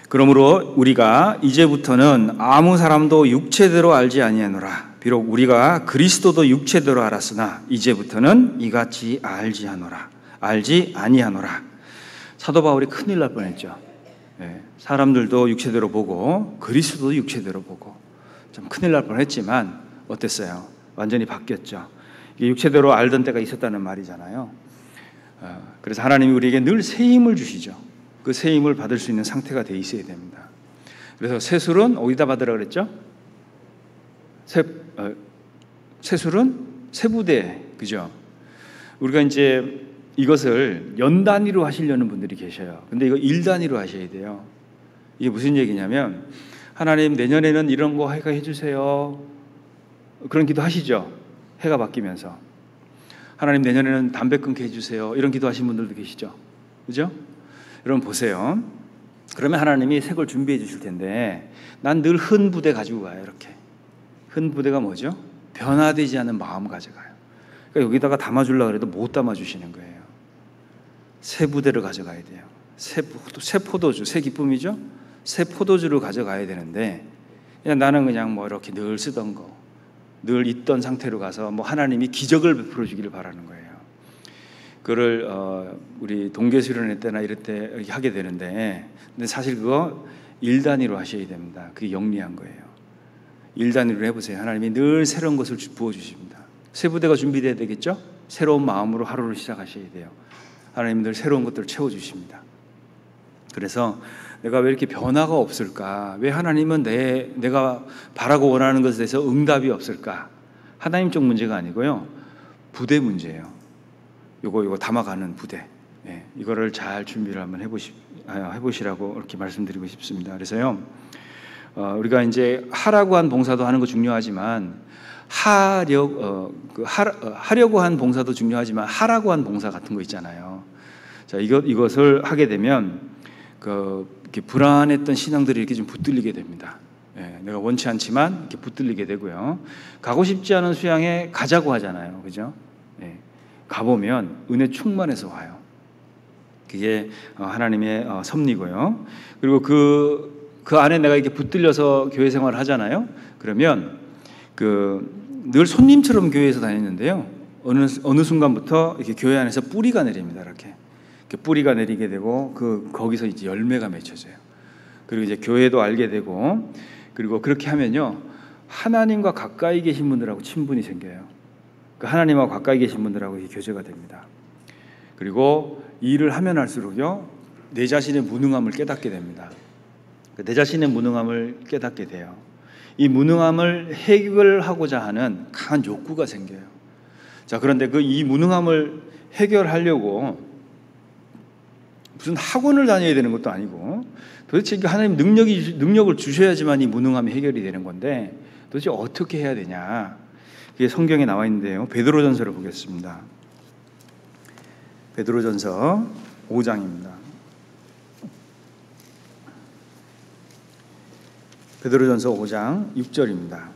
그러므로 우리가 이제부터는 아무 사람도 육체대로 알지 아니하노라. 비록 우리가 그리스도도 육체대로 알았으나 이제부터는 이같이 알지 아니하노라. 사도 바울이 큰일 날 뻔했죠. 네, 사람들도 육체대로 보고 그리스도도 육체대로 보고 좀 큰일 날 뻔했지만 어땠어요? 완전히 바뀌었죠. 이게 육체대로 알던 때가 있었다는 말이잖아요. 그래서 하나님이 우리에게 늘 새 힘을 주시죠. 그 새 힘을 받을 수 있는 상태가 돼 있어야 됩니다. 그래서 새술은 어디다 받으라 그랬죠? 새술은 세부대, 그죠? 우리가 이제 이것을 연 단위로 하시려는 분들이 계셔요. 근데 이거 일 단위로 하셔야 돼요. 이게 무슨 얘기냐면 하나님, 내년에는 이런 거 해주세요. 그런 기도 하시죠? 해가 바뀌면서. 하나님, 내년에는 담배 끊게 해주세요. 이런 기도 하신 분들도 계시죠? 그죠? 여러분 보세요. 그러면 하나님이 새 걸 준비해 주실 텐데 난 늘 흔 부대 가지고 가요. 이렇게. 흔 부대가 뭐죠? 변화되지 않는 마음 가져가요. 그러니까 여기다가 담아주려고 해도 못 담아주시는 거예요. 새 부대를 가져가야 돼요. 새 포도주, 새 기쁨이죠? 새 포도주를 가져가야 되는데 나는 그냥 이렇게 늘 쓰던 거, 늘 있던 상태로 가서 하나님이 기적을 베풀어 주기를 바라는 거예요. 그거를 우리 동계수련회 때나 이럴 때 하게 되는데, 근데 사실 그거 일 단위로 하셔야 됩니다. 그게 영리한 거예요. 일 단위로 해보세요. 하나님이 늘 새로운 것을 부어주십니다. 새 부대가 준비돼야 되겠죠? 새로운 마음으로 하루를 시작하셔야 돼요. 하나님 늘 새로운 것들을 채워주십니다. 그래서 내가 왜 이렇게 변화가 없을까? 왜 하나님은 내가 바라고 원하는 것에 대해서 응답이 없을까? 하나님 쪽 문제가 아니고요, 부대 문제예요. 요거 담아가는 부대. 예, 이거를 잘 준비를 한번 해보시라고 이렇게 말씀드리고 싶습니다. 그래서요, 우리가 이제 하라고 한 봉사도 하는 거 중요하지만 하려고 한 봉사도 중요하지만 하라고 한 봉사 같은 거 있잖아요. 자, 이것을 하게 되면 이렇게 불안했던 신앙들이 이렇게 좀 붙들리게 됩니다. 예, 내가 원치 않지만 이렇게 붙들리게 되고요. 가고 싶지 않은 수양에 가자고 하잖아요. 그죠? 예, 가보면 은혜 충만해서 와요. 그게 하나님의 섭리고요. 그리고 그 안에 내가 이렇게 붙들려서 교회 생활을 하잖아요. 그러면 늘 손님처럼 교회에서 다녔는데요. 어느 순간부터 이렇게 교회 안에서 뿌리가 내립니다. 이렇게 뿌리가 내리게 되고 거기서 이제 열매가 맺혀져요. 그리고 이제 교회도 알게 되고, 그리고 그렇게 하면요, 하나님과 가까이 계신 분들하고 친분이 생겨요. 하나님하고 가까이 계신 분들하고 이게 교제가 됩니다. 그리고 일을 하면 할수록요, 내 자신의 무능함을 깨닫게 됩니다. 내 자신의 무능함을 깨닫게 돼요. 이 무능함을 해결하고자 하는 강한 욕구가 생겨요. 자, 그런데 이 무능함을 해결하려고 무슨 학원을 다녀야 되는 것도 아니고, 도대체 하나님 능력을 주셔야지만 이 무능함이 해결이 되는 건데, 도대체 어떻게 해야 되냐? 그게 성경에 나와 있는데요. 베드로전서를 보겠습니다. 베드로전서 5장입니다. 베드로전서 5장 6절입니다.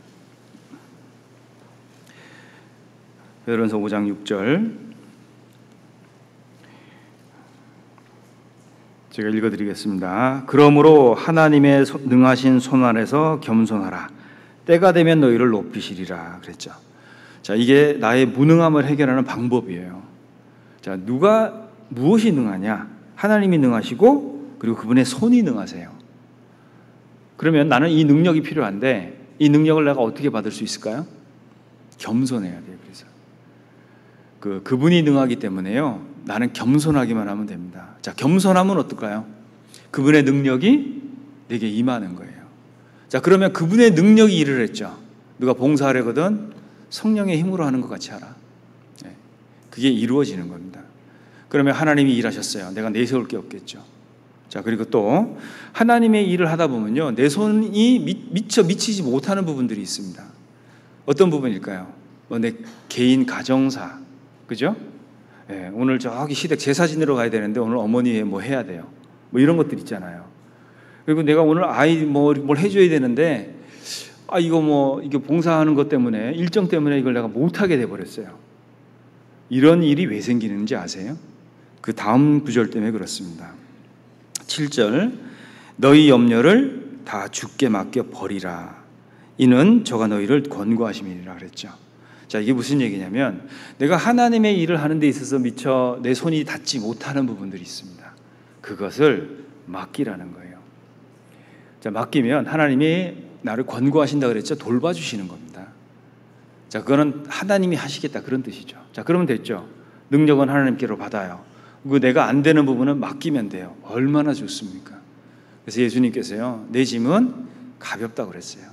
베드로전서 5장 6절 제가 읽어드리겠습니다. 그러므로 하나님의 능하신 손 아래서 겸손하라. 때가 되면 너희를 높이시리라 그랬죠. 자, 이게 나의 무능함을 해결하는 방법이에요. 자, 누가 무엇이 능하냐? 하나님이 능하시고, 그리고 그분의 손이 능하세요. 그러면 나는 이 능력이 필요한데, 이 능력을 내가 어떻게 받을 수 있을까요? 겸손해야 돼요. 그래서 그분이 능하기 때문에요, 나는 겸손하기만 하면 됩니다. 자, 겸손하면 어떨까요? 그분의 능력이 내게 임하는 거예요. 자, 그러면 그분의 능력이 일을 했죠. 누가 봉사하려거든 성령의 힘으로 하는 것 같이 하라. 그게 이루어지는 겁니다. 그러면 하나님이 일하셨어요. 내가 내세울 게 없겠죠. 자, 그리고 또 하나님의 일을 하다 보면요, 내 손이 미처 미치지 못하는 부분들이 있습니다. 어떤 부분일까요? 내 개인 가정사, 그죠? 오늘 저기 시댁 제사 지내러 가야 되는데 오늘 어머니 뭐 해야 돼요. 뭐 이런 것들 있잖아요. 그리고 내가 오늘 아이 뭘 해줘야 되는데, 이게 봉사하는 것 때문에, 일정 때문에 이걸 내가 못하게 돼버렸어요. 이런 일이 왜 생기는지 아세요? 그 다음 구절 때문에 그렇습니다. 7절, 너희 염려를 다 주께 맡겨 버리라. 이는 저가 너희를 권고하심이니라 그랬죠. 자, 이게 무슨 얘기냐면, 내가 하나님의 일을 하는 데 있어서 미처 내 손이 닿지 못하는 부분들이 있습니다. 그것을 맡기라는 거예요. 자, 맡기면 하나님이 나를 권고하신다 그랬죠. 돌봐주시는 겁니다. 자, 그거는 하나님이 하시겠다 그런 뜻이죠. 자, 그러면 됐죠. 능력은 하나님께로 받아요. 그리고 내가 안 되는 부분은 맡기면 돼요. 얼마나 좋습니까? 그래서 예수님께서요, 내 짐은 가볍다고 그랬어요.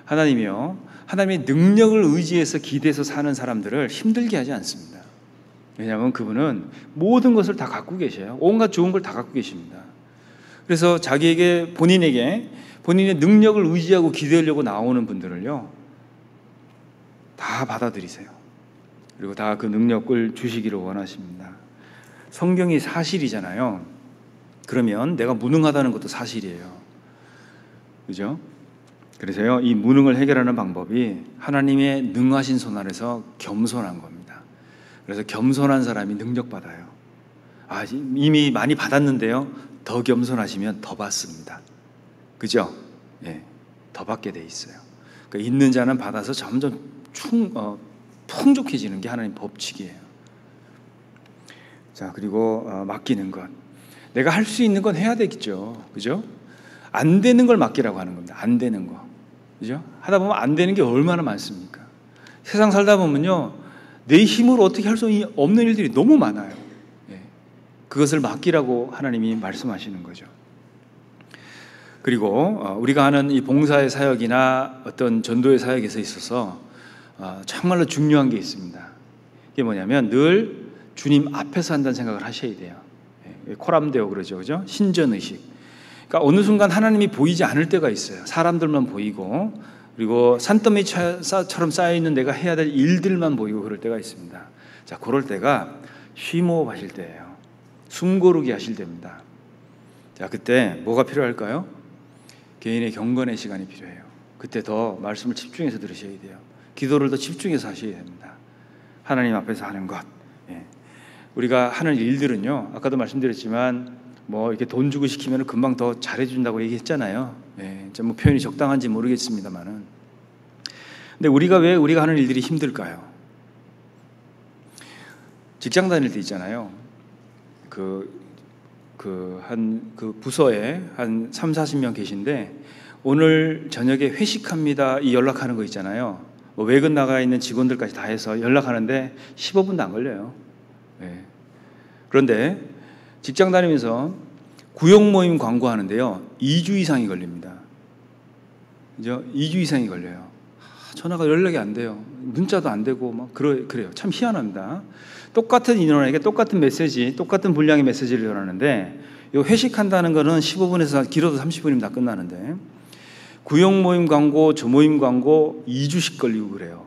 하나님이요, 하나님의 능력을 의지해서 기대서 사는 사람들을 힘들게 하지 않습니다. 왜냐하면 그분은 모든 것을 다 갖고 계셔요. 온갖 좋은 걸 다 갖고 계십니다. 그래서 본인의 능력을 의지하고 기대하려고 나오는 분들을요, 다 받아들이세요. 그리고 다 그 능력을 주시기를 원하십니다. 성경이 사실이잖아요. 그러면 내가 무능하다는 것도 사실이에요. 그죠? 그래서요, 이 무능을 해결하는 방법이 하나님의 능하신 손 아래서 겸손한 겁니다. 그래서 겸손한 사람이 능력 받아요. 이미 많이 받았는데요, 더 겸손하시면 더 받습니다. 그죠? 더 받게 돼 있어요. 그러니까 있는 자는 받아서 점점 풍족해지는 게 하나님 법칙이에요. 자, 그리고 맡기는 것. 내가 할 수 있는 건 해야 되겠죠. 그죠? 안 되는 걸 맡기라고 하는 겁니다. 안 되는 거. 그죠? 하다 보면 안 되는 게 얼마나 많습니까? 세상 살다 보면요, 내 힘으로 어떻게 할 수 없는 일들이 너무 많아요. 그것을 맡기라고 하나님이 말씀하시는 거죠. 그리고 우리가 하는 이 봉사의 사역이나 어떤 전도의 사역에서 있어서 정말로 중요한 게 있습니다. 이게 뭐냐면 늘 주님 앞에서 한다는 생각을 하셔야 돼요. 코람데오 그러죠, 그죠? 신전의식. 그러니까 어느 순간 하나님이 보이지 않을 때가 있어요. 사람들만 보이고, 그리고 산더미처럼 쌓여있는 내가 해야 될 일들만 보이고 그럴 때가 있습니다. 자, 그럴 때가 쉼호흡 하실 때예요. 숨고르기 하실 때입니다. 자, 그때 뭐가 필요할까요? 개인의 경건의 시간이 필요해요. 그때 더 말씀을 집중해서 들으셔야 돼요. 기도를 더 집중해서 하셔야 됩니다. 하나님 앞에서 하는 것. 우리가 하는 일들은요, 아까도 말씀드렸지만 뭐 이렇게 돈 주고 시키면 금방 더 잘해준다고 얘기했잖아요. 예, 뭐 표현이 적당한지 모르겠습니다만은. 근데 왜 우리가 하는 일들이 힘들까요? 직장 다닐 때 있잖아요. 그 부서에 한 3, 40명 계신데 오늘 저녁에 회식합니다 이 연락하는 거 있잖아요. 뭐 외근 나가 있는 직원들까지 다 해서 연락하는데 15분도 안 걸려요. 네. 그런데 직장 다니면서 구역 모임 광고하는데요, 2주 이상이 걸립니다. 그죠? 2주 이상이 걸려요. 전화가 연락이 안 돼요. 문자도 안 되고 막 그래요. 참 희한합니다. 똑같은 인원에게 똑같은 메시지, 똑같은 분량의 메시지를 전하는데 이 회식한다는 거는 15분에서 길어도 30분이면 다 끝나는데 구역 모임 광고, 조모임 광고 2주씩 걸리고 그래요.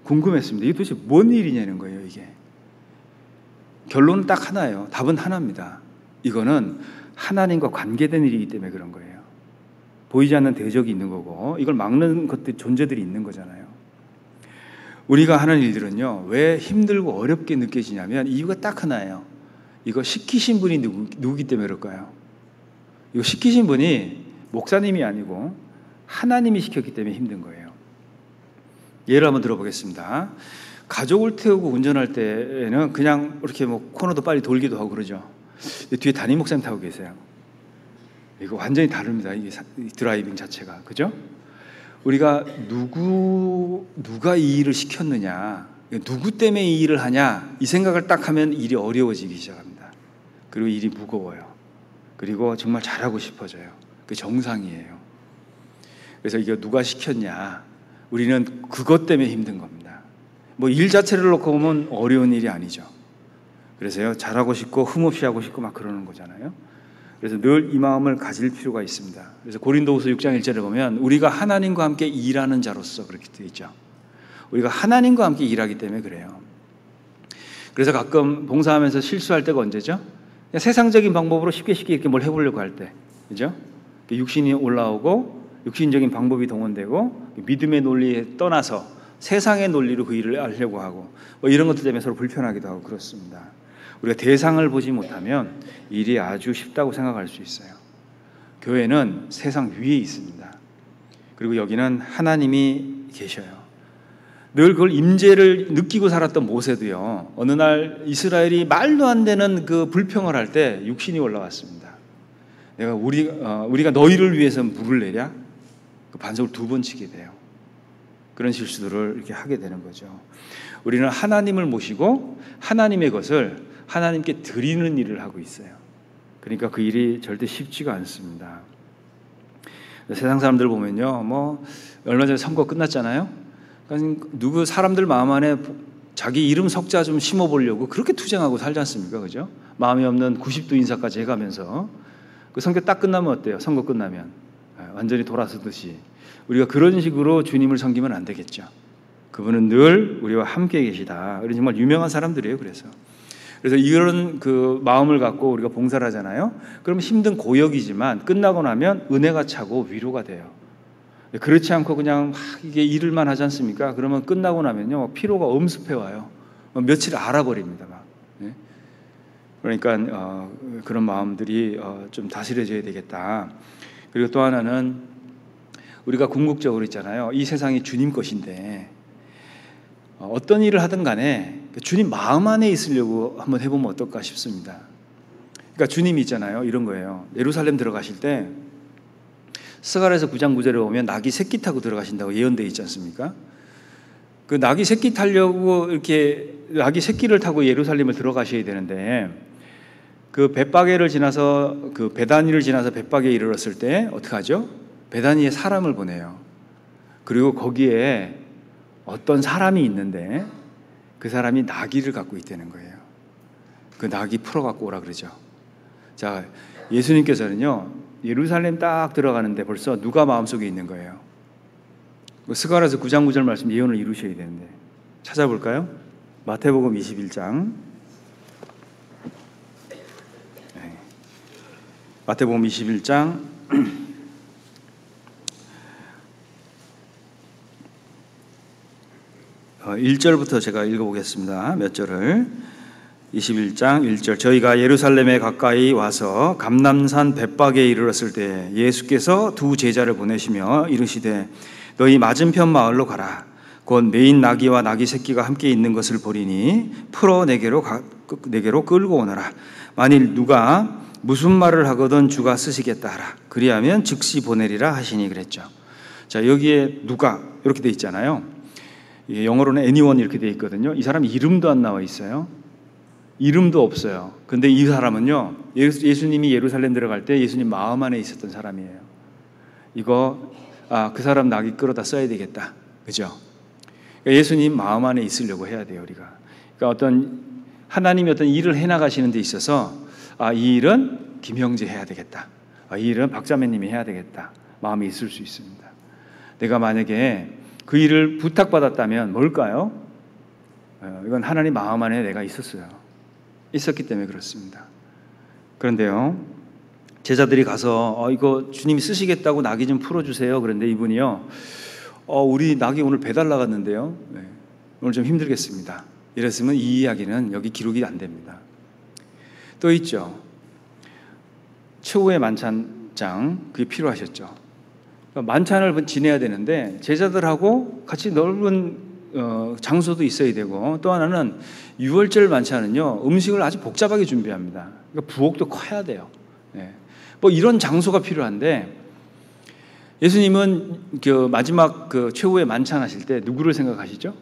궁금했습니다. 이게 도대체 뭔 일이냐는 거예요, 이게. 결론은 딱 하나예요. 답은 하나입니다. 이거는 하나님과 관계된 일이기 때문에 그런 거예요. 보이지 않는 대적이 있는 거고 이걸 막는 것들, 존재들이 있는 거잖아요. 우리가 하는 일들은요, 왜 힘들고 어렵게 느껴지냐면 이유가 딱 하나예요. 이거 시키신 분이 누구기 때문에 그럴까요? 이거 시키신 분이 목사님이 아니고 하나님이 시켰기 때문에 힘든 거예요. 예를 한번 들어보겠습니다. 가족을 태우고 운전할 때는 그냥 이렇게 뭐 코너도 빨리 돌기도 하고 그러죠. 뒤에 담임 목사님 타고 계세요. 이거 완전히 다릅니다. 이게 드라이빙 자체가. 그죠? 우리가 누가 이 일을 시켰느냐, 누구 때문에 이 일을 하냐, 이 생각을 딱 하면 일이 어려워지기 시작합니다. 그리고 일이 무거워요. 그리고 정말 잘하고 싶어져요. 그게 정상이에요. 그래서 이게 누가 시켰냐, 우리는 그것 때문에 힘든 겁니다. 뭐 일 자체를 놓고 보면 어려운 일이 아니죠. 그래서요, 잘하고 싶고 흠없이 하고 싶고 막 그러는 거잖아요. 그래서 늘 이 마음을 가질 필요가 있습니다. 그래서 고린도후서 6장 1절에 보면 우리가 하나님과 함께 일하는 자로서 그렇게 되어 있죠. 우리가 하나님과 함께 일하기 때문에 그래요. 그래서 가끔 봉사하면서 실수할 때가 언제죠? 그냥 세상적인 방법으로 쉽게 이렇게 뭘 해보려고 할 때, 그죠? 육신이 올라오고 육신적인 방법이 동원되고 믿음의 논리에 떠나서 세상의 논리로 그 일을 하려고 하고 뭐 이런 것들 때문에 서로 불편하기도 하고 그렇습니다. 우리가 대상을 보지 못하면 일이 아주 쉽다고 생각할 수 있어요. 교회는 세상 위에 있습니다. 그리고 여기는 하나님이 계셔요. 늘 그걸 임재를 느끼고 살았던 모세도요, 어느 날 이스라엘이 말도 안 되는 그 불평을 할 때 육신이 올라왔습니다. 우리가 너희를 위해서 물을 내랴? 그 반석을 2번 치게 돼요. 그런 실수들을 이렇게 하게 되는 거죠. 우리는 하나님을 모시고 하나님의 것을 하나님께 드리는 일을 하고 있어요. 그러니까 그 일이 절대 쉽지가 않습니다. 세상 사람들 보면요, 뭐 얼마 전에 선거 끝났잖아요. 그러니까 사람들 마음 안에 자기 이름 석자 좀 심어보려고 그렇게 투쟁하고 살지 않습니까? 그죠? 마음이 없는 90도 인사까지 해가면서 그 선거 딱 끝나면 어때요? 선거 끝나면 완전히 돌아서듯이 우리가 그런 식으로 주님을 섬기면 안 되겠죠. 그분은 늘 우리와 함께 계시다. 정말 유명한 사람들이에요. 그래서 이런 그 마음을 갖고 우리가 봉사를 하잖아요. 그러면 힘든 고역이지만 끝나고 나면 은혜가 차고 위로가 돼요. 그렇지 않고 그냥 막 이게 일을만 하지 않습니까? 그러면 끝나고 나면요, 피로가 엄습해 와요. 며칠 알아버립니다. 막. 그러니까 그런 마음들이 좀 다스려져야 되겠다. 그리고 또 하나는 우리가 궁극적으로 있잖아요. 이 세상이 주님 것인데 어떤 일을 하든 간에 주님 마음 안에 있으려고 한번 해보면 어떨까 싶습니다. 그러니까 주님이 있잖아요. 이런 거예요. 예루살렘 들어가실 때 스가랴서 9장 9절에 보면 낙이 새끼 타고 들어가신다고 예언되어 있지 않습니까? 그 낙이 새끼 타려고 이렇게 낙이 새끼를 타고 예루살렘을 들어가셔야 되는데 그 벳바게를 지나서 그 베다니를 지나서 벳바게에 이르렀을 때 어떻게 하죠? 베다니에 사람을 보내요. 그리고 거기에 어떤 사람이 있는데 그 사람이 나귀를 갖고 있다는 거예요. 그 나귀 풀어갖고 오라 그러죠. 자, 예수님께서는요, 예루살렘 딱 들어가는데 벌써 누가 마음속에 있는 거예요? 스가랴서 9장 9절 말씀 예언을 이루셔야 되는데 찾아볼까요? 마태복음 21장. 마태복음 21장 1절부터 제가 읽어보겠습니다. 몇 절을. 21장 1절 저희가 예루살렘에 가까이 와서 감람산 벳박에 이르렀을 때 예수께서 두 제자를 보내시며 이르시되 너희 맞은편 마을로 가라. 곧 매인 나귀와 나귀 새끼가 함께 있는 것을 보리니 풀어 내게로 끌고 오너라. 만일 누가 무슨 말을 하거든 주가 쓰시겠다 하라. 그리하면 즉시 보내리라 하시니 그랬죠. 자, 여기에 누가 이렇게 돼 있잖아요. 영어로는 anyone 이렇게 돼 있거든요. 이 사람 이름도 안 나와 있어요. 이름도 없어요. 근데 이 사람은요, 예수님이 예루살렘 들어갈 때 예수님 마음 안에 있었던 사람이에요. 이거, 그 사람 나귀 끌어다 써야 되겠다. 그죠? 그러니까 예수님 마음 안에 있으려고 해야 돼요, 우리가. 그러니까 하나님이 어떤 일을 해나가시는 데 있어서, 이 일은 김형제 해야 되겠다. 이 일은 박자매님이 해야 되겠다. 마음이 있을 수 있습니다. 내가 만약에 그 일을 부탁받았다면 뭘까요? 이건 하나님 마음 안에 내가 있었기 때문에 그렇습니다. 그런데요, 제자들이 가서 이거 주님이 쓰시겠다고 나귀 좀 풀어주세요. 그런데 이분이요, 우리 나귀 오늘 배달 나갔는데요, 오늘 좀 힘들겠습니다. 이랬으면 이 이야기는 여기 기록이 안 됩니다. 또 있죠, 최후의 만찬장, 그게 필요하셨죠. 그러니까 만찬을 지내야 되는데 제자들하고 같이 넓은 장소도 있어야 되고, 또 하나는 유월절 만찬은요, 음식을 아주 복잡하게 준비합니다. 그러니까 부엌도 커야 돼요. 뭐 이런 장소가 필요한데, 예수님은 마지막 최후의 만찬 하실 때 누구를 생각하시죠?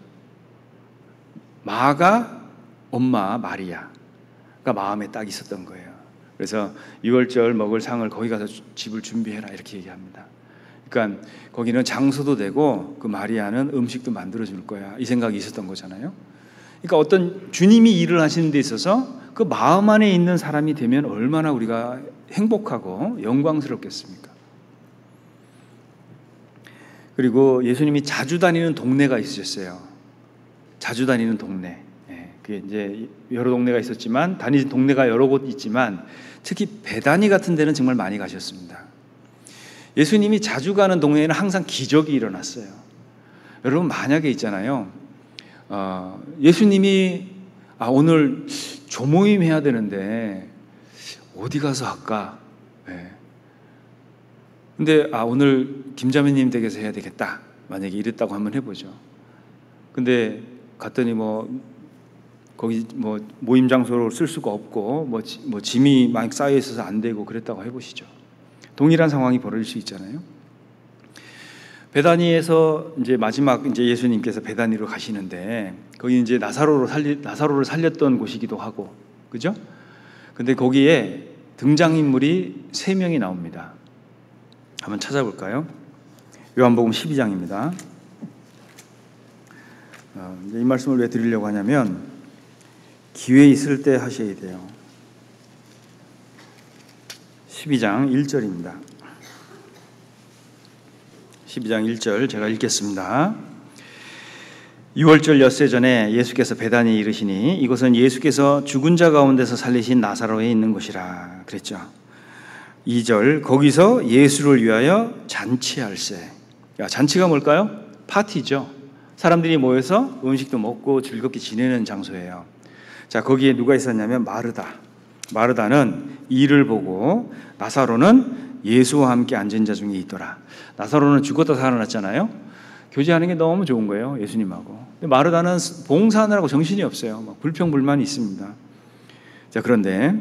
마가 엄마 마리아가 마음에 딱 있었던 거예요. 그래서 유월절 먹을 상을 거기 가서 집을 준비해라 이렇게 얘기합니다. 그러니까 거기는 장소도 되고 그 마리아는 음식도 만들어줄 거야, 이 생각이 있었던 거잖아요. 그러니까 어떤 주님이 일을 하시는 데 있어서 그 마음 안에 있는 사람이 되면 얼마나 우리가 행복하고 영광스럽겠습니까? 그리고 예수님이 자주 다니는 동네가 있으셨어요. 자주 다니는 동네. 그게 이제 여러 동네가 있었지만, 다니는 동네가 여러 곳 있지만 특히 베다니 같은 데는 정말 많이 가셨습니다. 예수님이 자주 가는 동네에는 항상 기적이 일어났어요. 여러분, 만약에 있잖아요, 예수님이 오늘 조모임 해야 되는데 어디 가서 할까? 근데 오늘 김자매님 댁에서 해야 되겠다, 만약에 이랬다고 한번 해보죠. 근데 갔더니 거기 모임 장소로 쓸 수가 없고 짐이 많이 쌓여 있어서 안 되고 그랬다고 해보시죠. 동일한 상황이 벌어질 수 있잖아요. 베다니에서 이제 마지막 예수님께서 베다니로 가시는데, 거기 이제 나사로를 살렸던 곳이기도 하고, 그죠? 근데 거기에 등장인물이 3명이 나옵니다. 한번 찾아볼까요? 요한복음 12장입니다. 이 말씀을 왜 드리려고 하냐면, 기회 있을 때 하셔야 돼요. 12장 1절입니다. 12장 1절 제가 읽겠습니다. 유월절 엿새 전에 예수께서 베다니에 이르시니 이곳은 예수께서 죽은 자 가운데서 살리신 나사로에 있는 곳이라 그랬죠. 2절 거기서 예수를 위하여 잔치할세. 잔치가 뭘까요? 파티죠. 사람들이 모여서 음식도 먹고 즐겁게 지내는 장소예요. 자, 거기에 누가 있었냐면 마르다는 이를 보고, 나사로는 예수와 함께 앉은 자 중에 있더라. 나사로는 죽었다 살아났잖아요. 교제하는 게 너무 좋은 거예요, 예수님하고. 근데 마르다는 봉사하느라고 정신이 없어요. 불평불만이 있습니다. 자, 그런데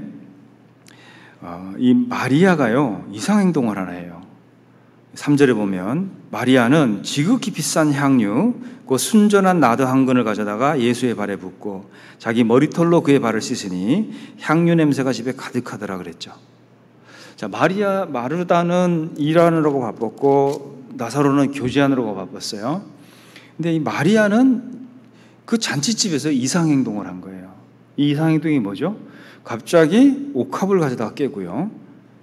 이 마리아가요, 이상행동을 하나 해요. 3절에 보면 마리아는 지극히 비싼 향유 그 순전한 나드 한 근을 가져다가 예수의 발에 붓고 자기 머리털로 그의 발을 씻으니 향유 냄새가 집에 가득하더라 그랬죠. 자, 마르다는 일하느라고 바빴고 나사로는 교제하느라고 바빴어요. 근데 이 마리아는 그 잔치집에서 이상행동을 한 거예요. 이 이상행동이 뭐죠? 갑자기 옥합을 가져다가 깨고요,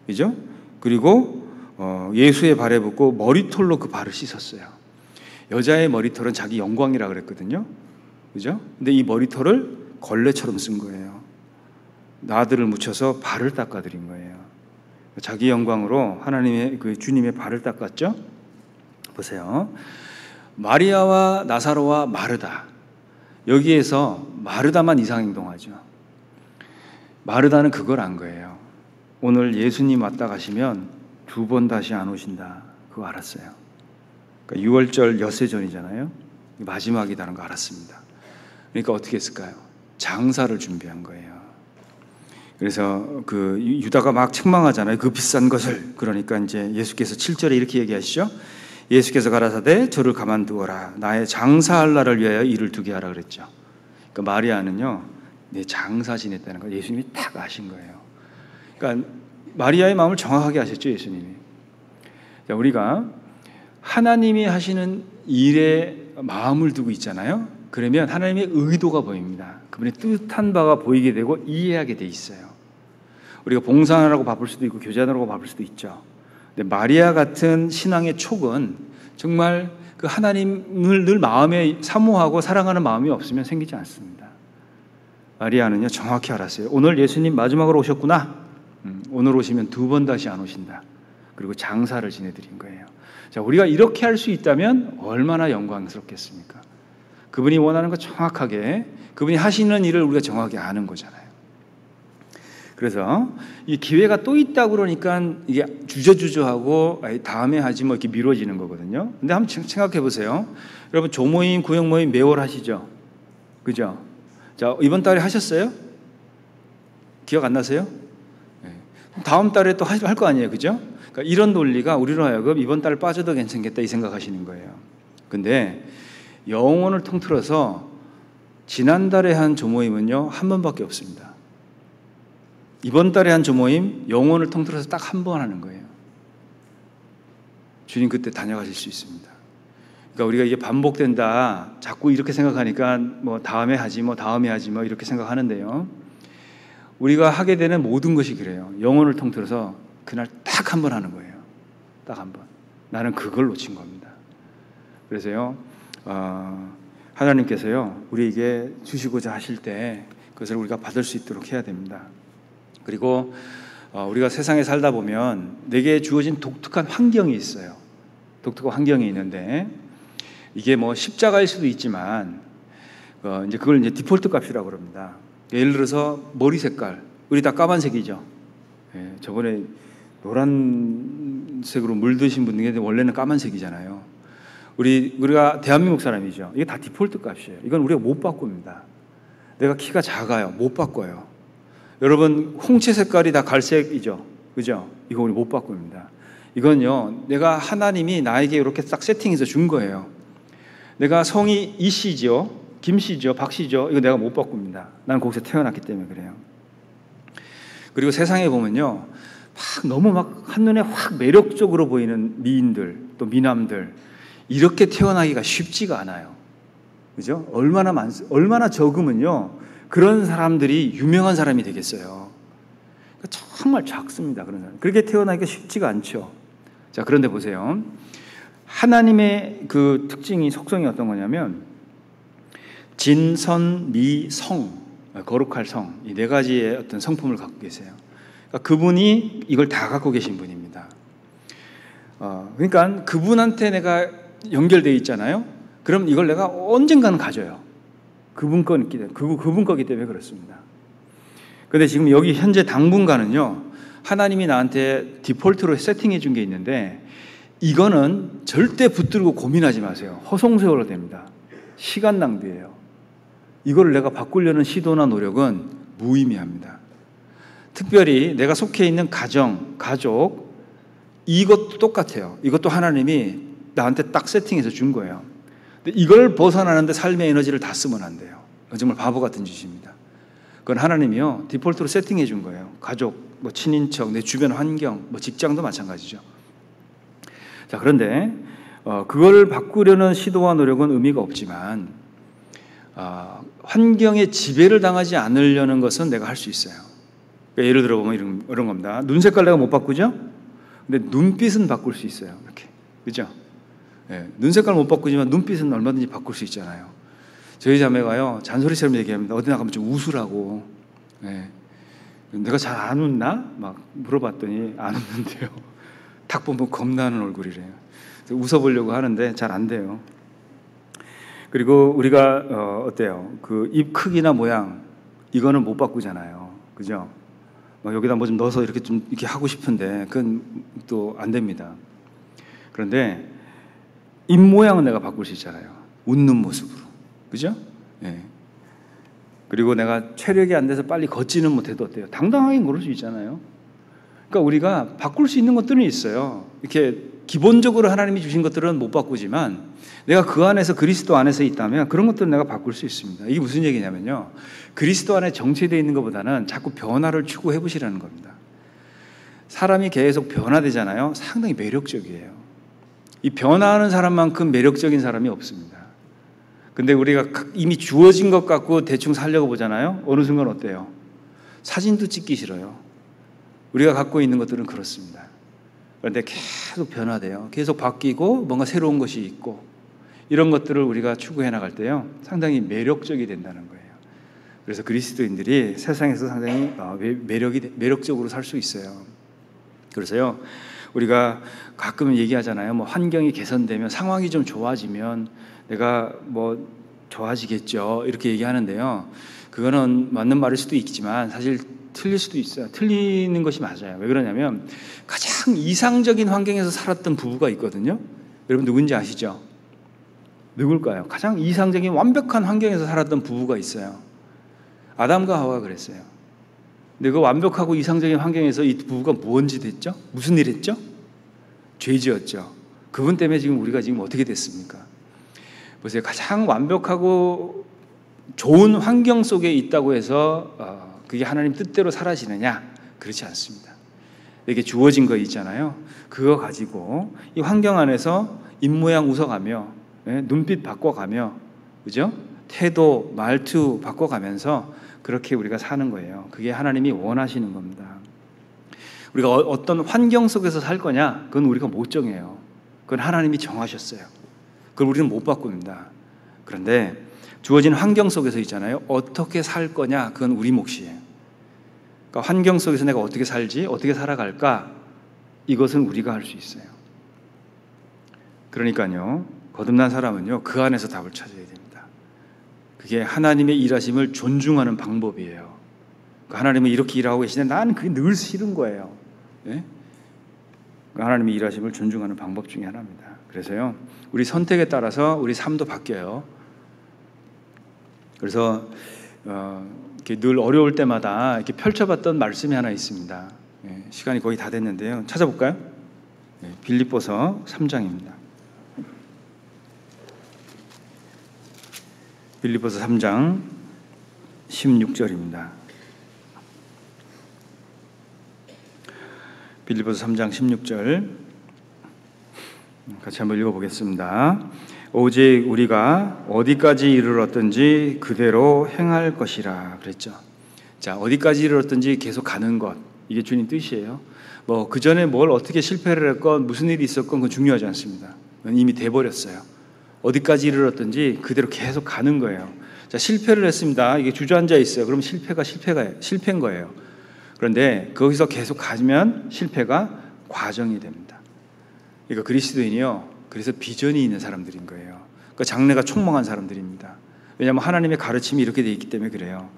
그죠? 그리고 예수의 발에 붓고 머리털로 그 발을 씻었어요. 여자의 머리털은 자기 영광이라 그랬거든요, 그죠? 근데 이 머리털을 걸레처럼 쓴 거예요. 나들을 묻혀서 발을 닦아드린 거예요. 자기 영광으로 하나님의 주님의 발을 닦았죠. 보세요. 마리아와 나사로와 마르다, 여기에서 마르다만 이상행동하죠. 마르다는 그걸 안 거예요. 오늘 예수님 왔다 가시면 2번 다시 안 오신다. 그거 알았어요. 그러니까 6월절 엿새 전이잖아요. 마지막이라는 거 알았습니다. 그러니까 어떻게 했을까요? 장사를 준비한 거예요. 그래서 그 유다가 막 책망하잖아요. 그 비싼 것을. 그러니까 이제 예수께서 7절에 이렇게 얘기하시죠. 예수께서 가라사대 저를 가만두어라. 나의 장사할 날을 위하여 일을 두게 하라 그랬죠. 그러니까 마리아는요, 내 장사 지냈다는 걸 예수님이 딱 아신 거예요. 그러니까 마리아의 마음을 정확하게 아셨죠, 예수님이. 자, 우리가 하나님이 하시는 일에 마음을 두고 있잖아요. 그러면 하나님의 의도가 보입니다. 그분의 뜻한 바가 보이게 되고 이해하게 돼 있어요. 우리가 봉사하라고 바쁠 수도 있고 교제하라고 바쁠 수도 있죠. 근데 마리아 같은 신앙의 촉은 정말 그 하나님을 늘 마음에 사모하고 사랑하는 마음이 없으면 생기지 않습니다. 마리아는요, 정확히 알았어요. 오늘 예수님 마지막으로 오셨구나. 오늘 오시면 2번 다시 안 오신다. 그리고 장사를 지내드린 거예요. 자, 우리가 이렇게 할 수 있다면 얼마나 영광스럽겠습니까? 그분이 원하는 거 정확하게, 그분이 하시는 일을 우리가 정확하게 아는 거잖아요. 그래서 이 기회가 또 있다 그러니까 이게 주저주저하고 다음에 하지 뭐 이렇게 미뤄지는 거거든요. 근데 한번 생각해 보세요. 여러분 조모임, 구역모임 매월 하시죠? 그죠? 자, 이번 달에 하셨어요? 기억 안 나세요? 네. 다음 달에 또 할 거 아니에요, 그죠? 그러니까 이런 논리가 우리로 하여금 이번 달 빠져도 괜찮겠다 이 생각하시는 거예요. 근데 영혼을 통틀어서 지난달에 한 조모임은요, 한 번밖에 없습니다. 이번 달에 한 조모임 영혼을 통틀어서 딱 한 번 하는 거예요. 주님 그때 다녀가실 수 있습니다. 그러니까 우리가 이게 반복된다, 자꾸 이렇게 생각하니까 뭐 다음에 하지 뭐 다음에 하지 뭐 이렇게 생각하는데요, 우리가 하게 되는 모든 것이 그래요. 영혼을 통틀어서 그날 딱 한 번 하는 거예요. 딱 한 번. 나는 그걸 놓친 겁니다. 그래서요, 하나님께서요, 우리에게 주시고자 하실 때 그것을 우리가 받을 수 있도록 해야 됩니다. 그리고 우리가 세상에 살다 보면 내게 주어진 독특한 환경이 있어요. 독특한 환경이 있는데 이게 뭐 십자가일 수도 있지만 이제 그걸 이제 디폴트 값이라고 그럽니다. 예를 들어서 머리 색깔, 우리 다 까만색이죠. 예, 저번에 노란색으로 물드신 분들이 원래는 까만색이잖아요. 우리가 대한민국 사람이죠. 이게 다 디폴트 값이에요. 이건 우리가 못 바꿉니다. 내가 키가 작아요. 못 바꿔요. 여러분 홍채 색깔이 다 갈색이죠. 그죠? 이거 우리 못 바꿉니다. 이건요, 내가 하나님이 나에게 이렇게 딱 세팅해서 준 거예요. 내가 성이 이씨죠, 김씨죠, 박씨죠. 이거 내가 못 바꿉니다. 나는 거기서 태어났기 때문에 그래요. 그리고 세상에 보면요, 너무 막 한눈에 확 매력적으로 보이는 미인들, 또 미남들, 이렇게 태어나기가 쉽지가 않아요. 그죠? 얼마나 적으면요, 그런 사람들이 유명한 사람이 되겠어요. 정말 작습니다. 그런 사람. 그렇게 태어나기가 쉽지가 않죠. 자, 그런데 보세요. 하나님의 그 특징이, 속성이 어떤 거냐면 진, 선, 미, 성, 거룩할 성, 이 4가지의 어떤 성품을 갖고 계세요. 그러니까 그분이 이걸 다 갖고 계신 분입니다. 그러니까 그분한테 내가 연결되어 있잖아요. 그럼 이걸 내가 언젠가는 가져요. 그분 거기 때문에 그렇습니다. 그런데 지금 여기 현재 당분간은요, 하나님이 나한테 디폴트로 세팅해 준 게 있는데 이거는 절대 붙들고 고민하지 마세요. 허송세월로 됩니다. 시간 낭비예요. 이걸 내가 바꾸려는 시도나 노력은 무의미합니다. 특별히 내가 속해 있는 가정, 가족, 이것도 똑같아요. 이것도 하나님이 나한테 딱 세팅해서 준 거예요. 근데 이걸 벗어나는데 삶의 에너지를 다 쓰면 안 돼요. 정말 바보 같은 짓입니다. 그건 하나님이요, 디폴트로 세팅해 준 거예요. 가족, 뭐 친인척, 내 주변 환경, 뭐 직장도 마찬가지죠. 자, 그런데 그걸 바꾸려는 시도와 노력은 의미가 없지만 환경에 지배를 당하지 않으려는 것은 내가 할 수 있어요. 그러니까 예를 들어 보면 이런 겁니다. 눈 색깔 내가 못 바꾸죠? 근데 눈빛은 바꿀 수 있어요. 이렇게. 그죠? 네, 눈 색깔 못 바꾸지만 눈빛은 얼마든지 바꿀 수 있잖아요. 저희 자매가요, 잔소리처럼 얘기합니다. 어디 나가면 좀 웃으라고. 네. 내가 잘 안 웃나? 막 물어봤더니 안 웃는데요. 딱 보면 겁나는 얼굴이래요. 웃어보려고 하는데 잘 안 돼요. 그리고 우리가 어때요? 그 입 크기나 모양, 이거는 못 바꾸잖아요. 그죠? 여기다 뭐 좀 넣어서 이렇게 좀 이렇게 하고 싶은데 그건 또 안 됩니다. 그런데 입 모양은 내가 바꿀 수 있잖아요. 웃는 모습으로, 그죠? 예. 그리고 내가 체력이 안 돼서 빨리 걷지는 못해도 어때요? 당당하게 걸을 수 있잖아요. 그러니까 우리가 바꿀 수 있는 것들은 있어요. 이렇게 기본적으로 하나님이 주신 것들은 못 바꾸지만 내가 그 안에서 그리스도 안에서 있다면 그런 것들은 내가 바꿀 수 있습니다. 이게 무슨 얘기냐면요, 그리스도 안에 정체되어 있는 것보다는 자꾸 변화를 추구해 보시라는 겁니다. 사람이 계속 변화되잖아요. 상당히 매력적이에요. 이 변화하는 사람만큼 매력적인 사람이 없습니다. 근데 우리가 이미 주어진 것 갖고 대충 살려고 보잖아요. 어느 순간 어때요? 사진도 찍기 싫어요. 우리가 갖고 있는 것들은 그렇습니다. 그런데 계속 변화돼요. 계속 바뀌고 뭔가 새로운 것이 있고, 이런 것들을 우리가 추구해 나갈 때요, 상당히 매력적이 된다는 거예요. 그래서 그리스도인들이 세상에서 상당히 매력적으로 살 수 있어요. 그래서요, 우리가 가끔 얘기하잖아요. 뭐 환경이 개선되면, 상황이 좀 좋아지면 내가 뭐 좋아지겠죠, 이렇게 얘기하는데요, 그거는 맞는 말일 수도 있지만 사실 틀릴 수도 있어요. 틀리는 것이 맞아요. 왜 그러냐면 가장 이상적인 환경에서 살았던 부부가 있거든요. 여러분 누군지 아시죠? 누굴까요? 가장 이상적인 완벽한 환경에서 살았던 부부가 있어요. 아담과 하와가 그랬어요. 근데 그 완벽하고 이상적인 환경에서 이 부부가 뭔 짓 했죠? 무슨 일 했죠? 죄 지었죠. 그분 때문에 지금 우리가 지금 어떻게 됐습니까? 보세요. 가장 완벽하고 좋은 환경 속에 있다고 해서 그게 하나님 뜻대로 사라지느냐? 그렇지 않습니다. 이게 주어진 거 있잖아요. 그거 가지고 이 환경 안에서 입모양 웃어가며, 눈빛 바꿔가며, 그죠? 태도, 말투 바꿔가면서 그렇게 우리가 사는 거예요. 그게 하나님이 원하시는 겁니다. 우리가 어떤 환경 속에서 살 거냐? 그건 우리가 못 정해요. 그건 하나님이 정하셨어요. 그걸 우리는 못 바꿉니다. 그런데 주어진 환경 속에서 있잖아요. 어떻게 살 거냐? 그건 우리 몫이에요. 그러니까 환경 속에서 내가 어떻게 살지? 어떻게 살아갈까? 이것은 우리가 할 수 있어요. 그러니까요, 거듭난 사람은요, 그 안에서 답을 찾아야 됩니다. 그게 하나님의 일하심을 존중하는 방법이에요. 그러니까 하나님은 이렇게 일하고 계시는데 나는 그게 늘 싫은 거예요. 예? 그러니까 하나님의 일하심을 존중하는 방법 중에 하나입니다. 그래서요, 우리 선택에 따라서 우리 삶도 바뀌어요. 그래서 이렇게 늘 어려울 때마다 이렇게 펼쳐봤던 말씀이 하나 있습니다. 예, 시간이 거의 다 됐는데요. 찾아볼까요? 예, 빌립보서 3장입니다. 빌립보서 3장 16절입니다. 빌립보서 3장 16절 같이 한번 읽어보겠습니다. 오직 우리가 어디까지 이르렀든지 그대로 행할 것이라 그랬죠. 자, 어디까지 이르렀든지 계속 가는 것, 이게 주님 뜻이에요. 뭐 그 전에 뭘 어떻게 실패를 했건 무슨 일이 있었건 그건 중요하지 않습니다. 그건 이미 돼버렸어요. 어디까지 이르렀든지 그대로 계속 가는 거예요. 자, 실패를 했습니다. 이게 주저앉아 있어요. 그럼 실패인 거예요. 그런데 거기서 계속 가면 실패가 과정이 됩니다. 그러니까 그리스도인이요, 그래서 비전이 있는 사람들인 거예요. 그러니까 장래가 촉망한 사람들입니다. 왜냐하면 하나님의 가르침이 이렇게 되어 있기 때문에 그래요.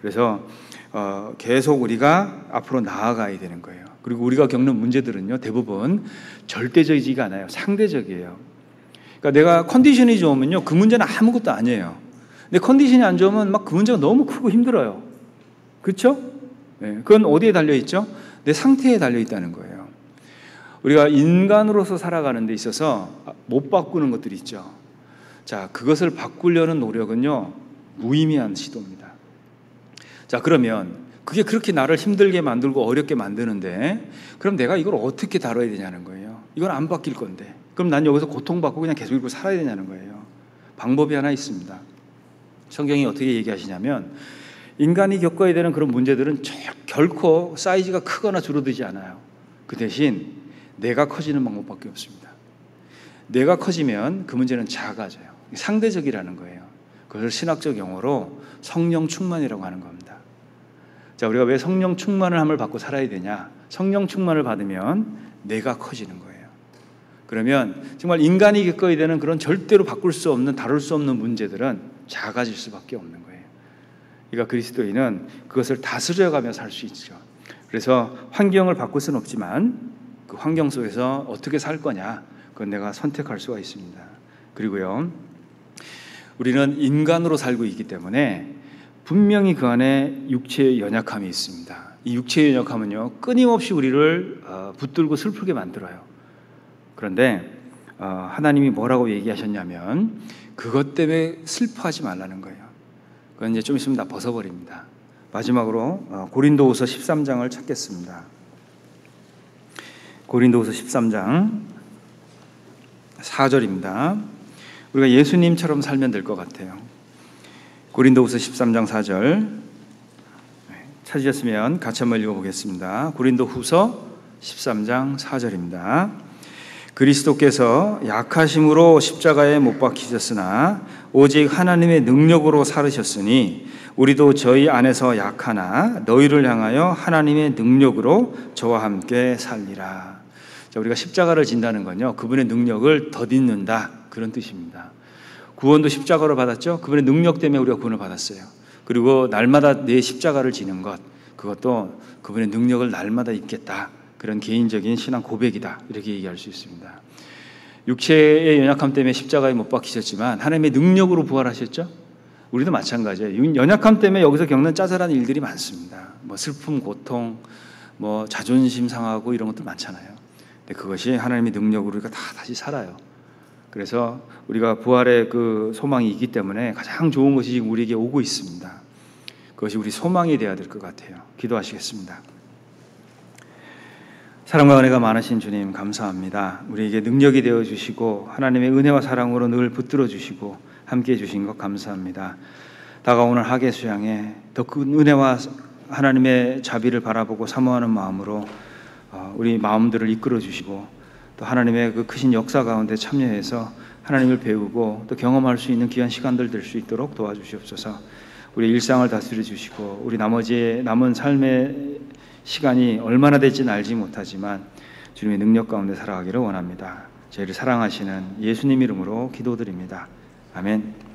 그래서 계속 우리가 앞으로 나아가야 되는 거예요. 그리고 우리가 겪는 문제들은요, 대부분 절대적이지가 않아요. 상대적이에요. 그러니까 내가 컨디션이 좋으면요, 그 문제는 아무것도 아니에요. 근데 컨디션이 안 좋으면 막 그 문제가 너무 크고 힘들어요. 그렇죠? 네, 그건 어디에 달려있죠? 내 상태에 달려있다는 거예요. 우리가 인간으로서 살아가는 데 있어서 못 바꾸는 것들이 있죠. 자, 그것을 바꾸려는 노력은요, 무의미한 시도입니다. 자, 그러면 그게 그렇게 나를 힘들게 만들고 어렵게 만드는데, 그럼 내가 이걸 어떻게 다뤄야 되냐는 거예요. 이건 안 바뀔 건데, 그럼 난 여기서 고통받고 그냥 계속 이러고 살아야 되냐는 거예요. 방법이 하나 있습니다. 성경이 어떻게 얘기하시냐면, 인간이 겪어야 되는 그런 문제들은 결코 사이즈가 크거나 줄어들지 않아요. 그 대신 내가 커지는 방법밖에 없습니다. 내가 커지면 그 문제는 작아져요. 상대적이라는 거예요. 그것을 신학적 용어로 성령 충만이라고 하는 겁니다. 자, 우리가 왜 성령 충만을 함을 받고 살아야 되냐? 성령 충만을 받으면 내가 커지는 거예요. 그러면 정말 인간이 겪어야 되는 그런 절대로 바꿀 수 없는, 다룰 수 없는 문제들은 작아질 수밖에 없는 거예요. 그러니까 그리스도인은 그것을 다스려가며 살 수 있죠. 그래서 환경을 바꿀 수는 없지만 그 환경 속에서 어떻게 살 거냐, 그건 내가 선택할 수가 있습니다. 그리고요, 우리는 인간으로 살고 있기 때문에 분명히 그 안에 육체의 연약함이 있습니다. 이 육체의 연약함은요, 끊임없이 우리를 붙들고 슬프게 만들어요. 그런데 하나님이 뭐라고 얘기하셨냐면 그것 때문에 슬퍼하지 말라는 거예요. 그건 이제 좀 있으면 다 벗어버립니다. 마지막으로 고린도후서 13장을 찾겠습니다. 고린도후서 13장 4절입니다. 우리가 예수님처럼 살면 될 것 같아요. 고린도후서 13장 4절 찾으셨으면 같이 한번 읽어보겠습니다. 고린도후서 13장 4절입니다. 그리스도께서 약하심으로 십자가에 못 박히셨으나 오직 하나님의 능력으로 살으셨으니 우리도 저희 안에서 약하나 너희를 향하여 하나님의 능력으로 저와 함께 살리라. 자, 우리가 십자가를 진다는 건요, 그분의 능력을 덧입는다, 그런 뜻입니다. 구원도 십자가로 받았죠. 그분의 능력 때문에 우리가 구원을 받았어요. 그리고 날마다 내 십자가를 지는 것, 그것도 그분의 능력을 날마다 입겠다, 그런 개인적인 신앙 고백이다, 이렇게 얘기할 수 있습니다. 육체의 연약함 때문에 십자가에 못 박히셨지만 하나님의 능력으로 부활하셨죠. 우리도 마찬가지예요. 연약함 때문에 여기서 겪는 짜잘한 일들이 많습니다. 뭐 슬픔, 고통, 뭐 자존심 상하고 이런 것도 많잖아요. 근데 그것이 하나님의 능력으로 우리가 다 다시 살아요. 그래서 우리가 부활의 그 소망이 있기 때문에 가장 좋은 것이 지금 우리에게 오고 있습니다. 그것이 우리 소망이 되어야 될 것 같아요. 기도하시겠습니다. 사랑과 은혜가 많으신 주님, 감사합니다. 우리에게 능력이 되어주시고 하나님의 은혜와 사랑으로 늘 붙들어 주시고 함께해 주신 것 감사합니다. 다가오는 하계 수양에 더 큰 은혜와 하나님의 자비를 바라보고 사모하는 마음으로 우리 마음들을 이끌어 주시고 또 하나님의 그 크신 역사 가운데 참여해서 하나님을 배우고 또 경험할 수 있는 귀한 시간들 될 수 있도록 도와주시옵소서. 우리 일상을 다스려 주시고 우리 나머지 남은 삶의 시간이 얼마나 될지는 알지 못하지만 주님의 능력 가운데 살아가기를 원합니다. 저희를 사랑하시는 예수님 이름으로 기도드립니다. 아멘.